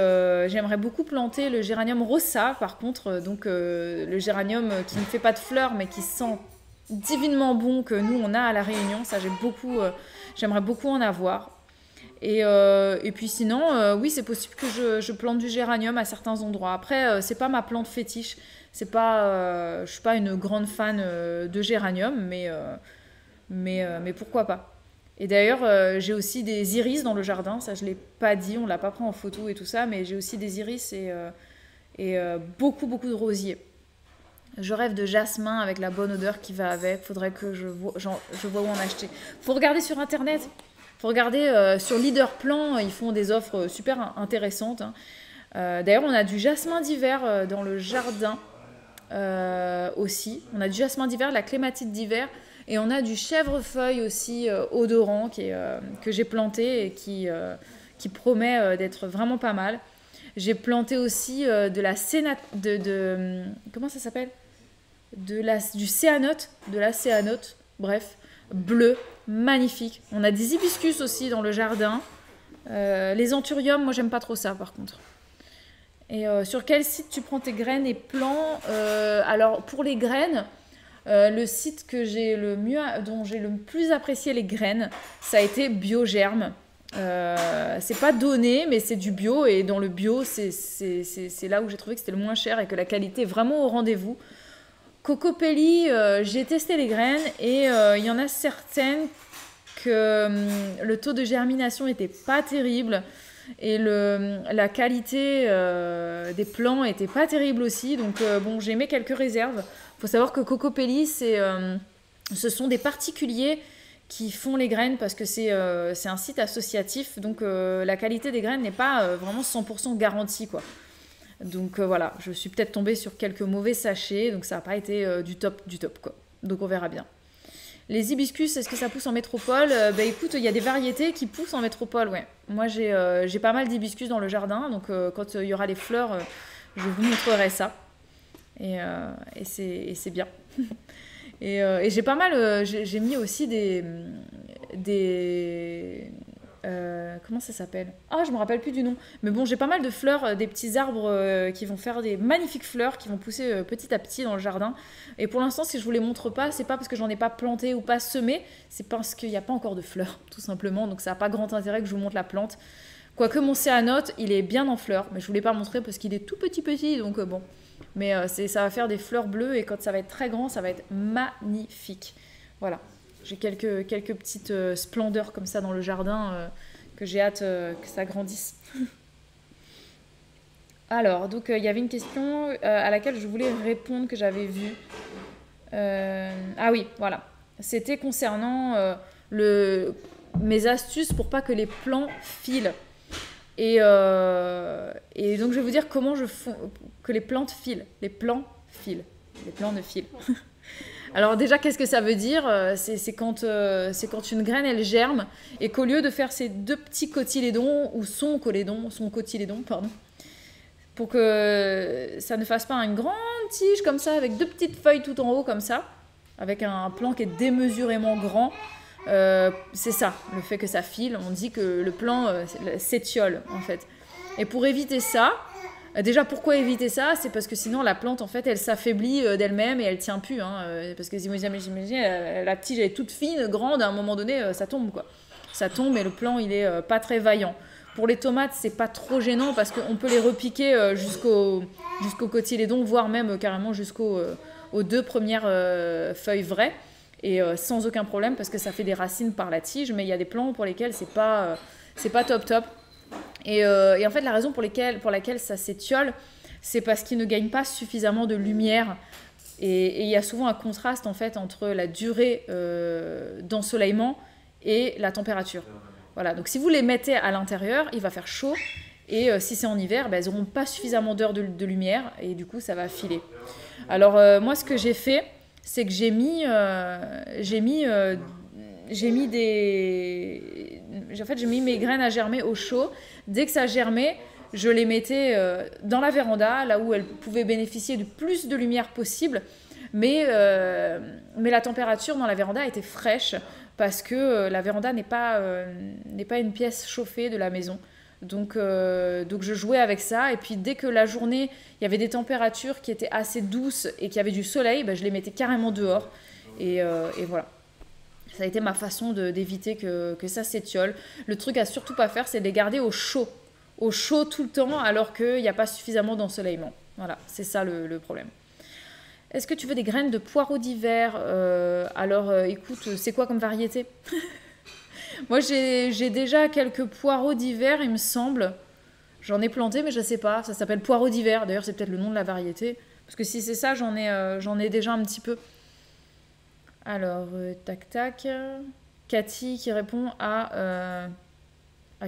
j'aimerais beaucoup planter le géranium rosa, par contre. Donc le géranium qui ne fait pas de fleurs, mais qui sent divinement bon, que nous, on a à La Réunion. Ça, j'aimerais beaucoup en avoir. Et puis sinon, oui, c'est possible que je plante du géranium à certains endroits. Après, c'est pas ma plante fétiche. Je suis pas une grande fan de géranium, mais pourquoi pas. Et d'ailleurs, j'ai aussi des iris dans le jardin. Ça, je l'ai pas dit, on l'a pas pris en photo et tout ça, mais j'ai aussi des iris et beaucoup, beaucoup de rosiers. Je rêve de jasmin avec la bonne odeur qui va avec. Faudrait que je vois où en acheter. Faut regarder sur internet. Faut regarder sur Leaderplan, ils font des offres super intéressantes. Hein. D'ailleurs, on a du jasmin d'hiver dans le jardin aussi. On a du jasmin d'hiver, de la clématite d'hiver. Et on a du chèvrefeuille aussi odorant que j'ai planté et qui promet d'être vraiment pas mal. J'ai planté aussi de la comment ça s'appelle? Du céanote, de la céanote, bref, bleu, magnifique. On a des hibiscus aussi dans le jardin. Les anthuriums, moi j'aime pas trop ça par contre. Et sur quel site tu prends tes graines et plants? Alors pour les graines, le site dont j'ai le plus apprécié les graines, ça a été Biogerme. C'est pas donné, mais c'est du bio, et dans le bio, c'est là où j'ai trouvé que c'était le moins cher et que la qualité est vraiment au rendez-vous. Cocopelli, j'ai testé les graines et il y en a certaines que le taux de germination n'était pas terrible et la qualité des plants n'était pas terrible aussi. Donc bon, j'ai mis quelques réserves. Il faut savoir que Cocopelli, ce sont des particuliers qui font les graines parce que c'est un site associatif. Donc la qualité des graines n'est pas vraiment 100% garantie, quoi. Donc voilà, je suis peut-être tombée sur quelques mauvais sachets, donc ça n'a pas été du top, quoi. Donc on verra bien. Les hibiscus, est-ce que ça pousse en métropole? Bah écoute, il y a des variétés qui poussent en métropole, ouais. Moi j'ai pas mal d'hibiscus dans le jardin, donc quand il y aura les fleurs, je vous montrerai ça. Et c'est bien. et j'ai pas mal, j'ai mis aussi des comment ça s'appelle? Ah, je me rappelle plus du nom. Mais bon, j'ai pas mal de fleurs, des petits arbres qui vont faire des magnifiques fleurs qui vont pousser petit à petit dans le jardin. Et pour l'instant, si je vous les montre pas, c'est pas parce que j'en ai pas planté ou pas semé, c'est parce qu'il n'y a pas encore de fleurs, tout simplement. Donc ça n'a pas grand intérêt que je vous montre la plante. Quoique mon céanote, il est bien en fleurs, mais je vous l'ai pas montré parce qu'il est tout petit, donc bon. Mais ça va faire des fleurs bleues et quand ça va être très grand, ça va être magnifique. Voilà. J'ai quelques petites splendeurs comme ça dans le jardin que j'ai hâte que ça grandisse. Alors, donc il y avait une question à laquelle je voulais répondre que j'avais vue. Ah oui, voilà. C'était concernant mes astuces pour pas que les plants filent. Et donc je vais vous dire comment je fais que les plantes filent. Les plants filent. Les plants ne filent. Alors déjà, qu'est-ce que ça veut dire? C'est quand une graine, elle germe et qu'au lieu de faire ces deux petits cotylédons, ou son cotylédon, pardon, pour que ça ne fasse pas une grande tige comme ça, avec deux petites feuilles tout en haut comme ça, avec un plant qui est démesurément grand, c'est ça, le fait que ça file. On dit que le plant s'étiole en fait. Et pour éviter ça, déjà, pourquoi éviter ça? C'est parce que sinon, la plante, en fait, elle s'affaiblit d'elle-même et elle tient plus. Hein, parce que j'imagine, la tige, elle est toute fine, grande, à un moment donné, ça tombe, quoi. Ça tombe et le plant, il est pas très vaillant. Pour les tomates, c'est pas trop gênant parce qu'on peut les repiquer jusqu'au cotylédon, voire même carrément aux deux premières feuilles vraies. Et sans aucun problème parce que ça fait des racines par la tige. Mais il y a des plants pour lesquels c'est pas top. Et en fait, la raison pour laquelle ça s'étiole, c'est parce qu'ils ne gagnent pas suffisamment de lumière. Et il y a souvent un contraste en fait entre la durée d'ensoleillement et la température. Voilà, donc si vous les mettez à l'intérieur, il va faire chaud. Et si c'est en hiver, elles n'auront pas suffisamment d'heures de lumière. Et du coup, ça va filer. Alors moi, ce que j'ai fait, c'est que j'ai mis mes graines à germer au chaud. Dès que ça germait, je les mettais dans la véranda, là où elles pouvaient bénéficier du plus de lumière possible. Mais la température dans la véranda était fraîche parce que la véranda n'est pas une pièce chauffée de la maison. Donc je jouais avec ça. Et puis dès que la journée, il y avait des températures qui étaient assez douces et qu'il y avait du soleil, je les mettais carrément dehors. Et voilà. Ça a été ma façon d'éviter que ça s'étiole. Le truc à surtout pas faire, c'est de les garder au chaud. Au chaud tout le temps alors qu'il n'y a pas suffisamment d'ensoleillement. Voilà, c'est ça le problème. Est-ce que tu veux des graines de poireaux d'hiver? Alors, écoute, c'est quoi comme variété? Moi, j'ai déjà quelques poireaux d'hiver, il me semble. J'en ai planté, mais je ne sais pas. Ça s'appelle poireaux d'hiver. D'ailleurs, c'est peut-être le nom de la variété. Parce que si c'est ça, j'en ai déjà un petit peu. Alors, tac, tac. Cathy qui répond à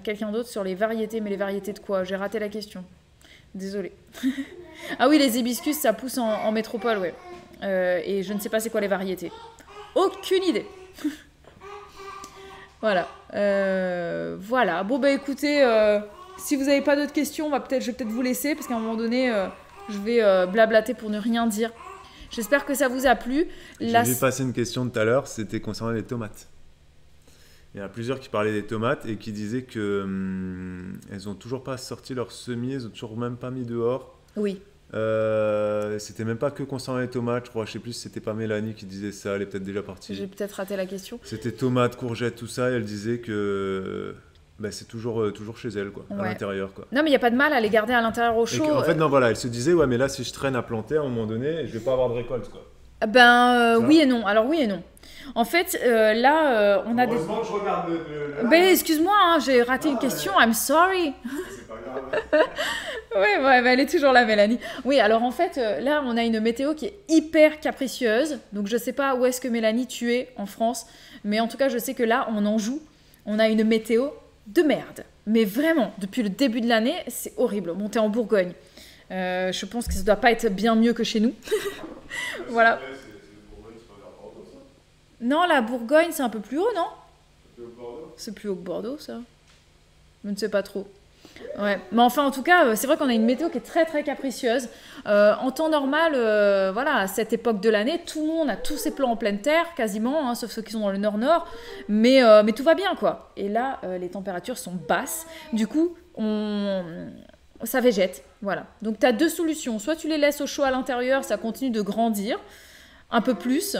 quelqu'un d'autre sur les variétés. Mais les variétés de quoi? J'ai raté la question. Désolée. Ah oui, les hibiscus, ça pousse en métropole, ouais. Et je ne sais pas c'est quoi les variétés. Aucune idée. Voilà. Voilà. Bon, écoutez, si vous n'avez pas d'autres questions, je vais peut-être vous laisser, parce qu'à un moment donné, je vais blablater pour ne rien dire. J'espère que ça vous a plu. J'ai vu passer une question tout à l'heure, c'était concernant les tomates. Il y en a plusieurs qui parlaient des tomates et qui disaient que elles n'ont toujours pas sorti leurs semis, elles n'ont toujours même pas mis dehors. Oui. C'était même pas que concernant les tomates, je crois. Je sais plus si c'était pas Mélanie qui disait ça, elle est peut-être déjà partie. J'ai peut-être raté la question. C'était tomates, courgettes, tout ça, et elle disait que c'est toujours chez elle, quoi, à l'intérieur, quoi. Non, mais il n'y a pas de mal à les garder à l'intérieur au chaud. En fait, non, voilà, elle se disait, ouais, mais là, si je traîne à planter, à un moment donné, je vais pas avoir de récolte, quoi. Oui et non. Alors, oui et non. En fait, là, on a des... Heureusement que je regarde le... excuse-moi, hein, j'ai raté une question, I'm sorry. C'est pas grave. Ouais, elle est toujours là, Mélanie. Oui, alors en fait, là, on a une météo qui est hyper capricieuse. Donc, je sais pas où est-ce que Mélanie, tu es en France. Mais en tout cas, je sais que là, on en joue. On a une météo de merde. Mais vraiment, depuis le début de l'année, c'est horrible. Bon, t'es en Bourgogne. Je pense que ça doit pas être bien mieux que chez nous. Voilà. Non, la Bourgogne, c'est un peu plus haut, non? C'est plus haut que Bordeaux, ça. Je ne sais pas trop. Ouais. Mais enfin, en tout cas, c'est vrai qu'on a une météo qui est très, très capricieuse. En temps normal, voilà, à cette époque de l'année, tout le monde a tous ses plants en pleine terre, quasiment, hein, sauf ceux qui sont dans le nord-nord. Mais tout va bien, quoi. Et là, les températures sont basses. Du coup, ça végète. Voilà. Donc, tu as deux solutions. Soit tu les laisses au chaud à l'intérieur, ça continue de grandir un peu plus.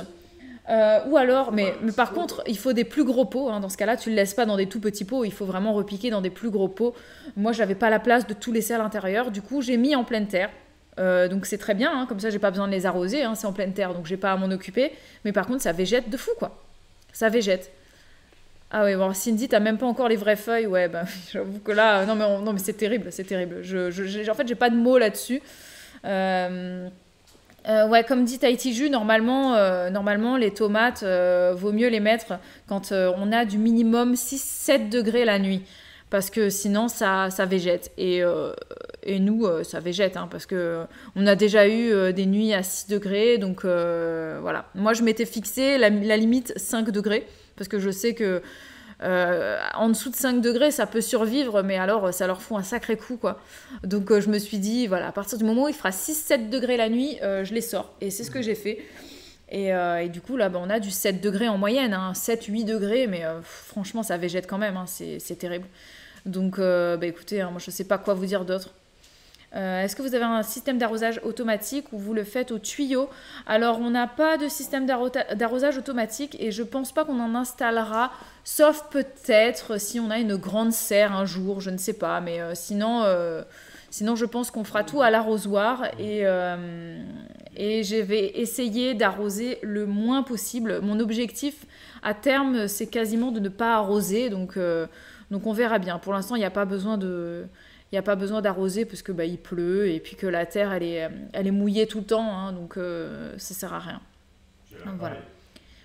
Ou alors, mais par contre, il faut des plus gros pots. Hein. Dans ce cas-là, tu ne le laisses pas dans des tout petits pots. Il faut vraiment repiquer dans des plus gros pots. Moi, je n'avais pas la place de tout laisser à l'intérieur. Du coup, j'ai mis en pleine terre. Donc, c'est très bien. Hein. Comme ça, j'ai pas besoin de les arroser. Hein. C'est en pleine terre, donc j'ai pas à m'en occuper. Mais par contre, ça végète de fou, quoi. Ça végète. Ah oui, bon, Cindy, t'as même pas encore les vraies feuilles. Ouais, j'avoue que là, non, mais c'est terrible, c'est terrible. En fait, j'ai pas de mots là-dessus. Ouais, comme dit Tahiti Jus, normalement, les tomates, vaut mieux les mettre quand on a du minimum 6-7 degrés la nuit. Parce que sinon, ça végète. Et nous, ça végète. Hein, parce qu'on a déjà eu des nuits à 6 degrés. Donc, voilà. Moi, je m'étais fixé la limite 5 degrés. Parce que je sais que en dessous de 5 degrés, ça peut survivre, mais alors ça leur fout un sacré coup, quoi. Donc je me suis dit, voilà, à partir du moment où il fera 6-7 degrés la nuit, je les sors. Et c'est ce que j'ai fait. Et du coup, là, on a du 7 degrés en moyenne, hein, 7-8 degrés, mais franchement, ça végète quand même, hein, c'est terrible. Donc, écoutez, hein, moi, je ne sais pas quoi vous dire d'autre. Est-ce que vous avez un système d'arrosage automatique ou vous le faites au tuyau? Alors, on n'a pas de système d'arrosage automatique et je ne pense pas qu'on en installera, sauf peut-être si on a une grande serre un jour, je ne sais pas. Mais sinon, je pense qu'on fera tout à l'arrosoir et je vais essayer d'arroser le moins possible. Mon objectif à terme, c'est quasiment de ne pas arroser, donc on verra bien. Pour l'instant, il n'y a pas besoin d'arroser parce que il pleut et puis que la terre elle est mouillée tout le temps, hein, donc ça sert à rien. Donc, voilà.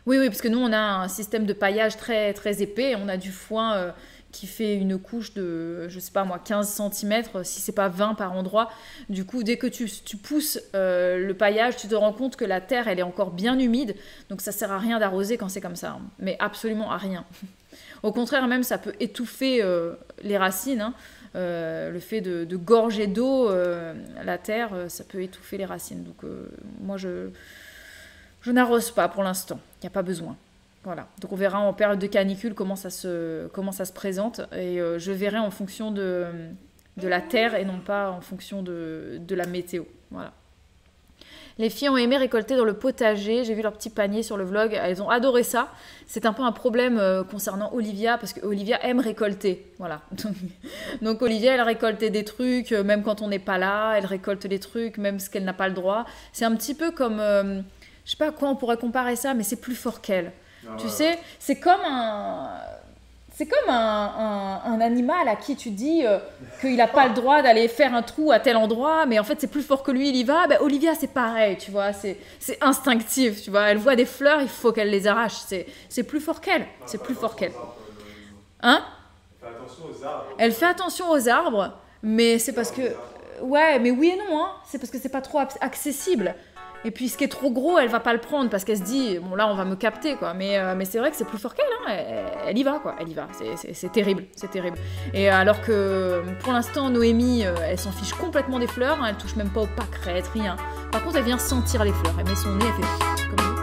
Oui, parce que nous on a un système de paillage très très épais. On a du foin qui fait une couche de, je sais pas moi, 15 cm, si c'est pas 20 par endroit. Du coup, dès que tu pousses le paillage, tu te rends compte que la terre elle est encore bien humide, donc ça sert à rien d'arroser quand c'est comme ça, hein. Mais absolument à rien. Au contraire, même ça peut étouffer les racines, hein. le fait de gorger d'eau la terre, ça peut étouffer les racines. Donc moi, je n'arrose pas pour l'instant. Il n'y a pas besoin. Voilà. Donc on verra en période de canicule comment ça se présente. Et je verrai en fonction de la terre et non pas en fonction de la météo. Voilà. Les filles ont aimé récolter dans le potager. J'ai vu leur petit panier sur le vlog. Elles ont adoré ça. C'est un peu un problème concernant Olivia parce que Olivia aime récolter. Voilà. Donc Olivia, elle récolte des trucs même quand on n'est pas là. Elle récolte des trucs même ce qu'elle n'a pas le droit. C'est un petit peu comme... je sais pas à quoi on pourrait comparer ça, mais c'est plus fort qu'elle. Tu sais, c'est comme un animal à qui tu dis qu'il n'a pas le droit d'aller faire un trou à tel endroit, mais en fait c'est plus fort que lui, il y va. Ben, Olivia c'est pareil, tu vois, c'est instinctif, tu vois. Elle voit des fleurs, il faut qu'elle les arrache. C'est plus fort qu'elle, c'est plus fort qu'elle. Hein? Elle fait attention aux arbres, mais c'est parce que... Ouais, mais oui et non, hein. C'est parce que c'est pas trop accessible. Et puis ce qui est trop gros, elle va pas le prendre parce qu'elle se dit bon là on va me capter quoi. Mais c'est vrai que c'est plus fort qu'elle, hein. Elle y va quoi, elle y va. C'est terrible, c'est terrible. Et alors que pour l'instant Noémie, elle s'en fiche complètement des fleurs, hein. Elle touche même pas aux pâquerettes, rien. Par contre elle vient sentir les fleurs, elle met son nez, elle fait comme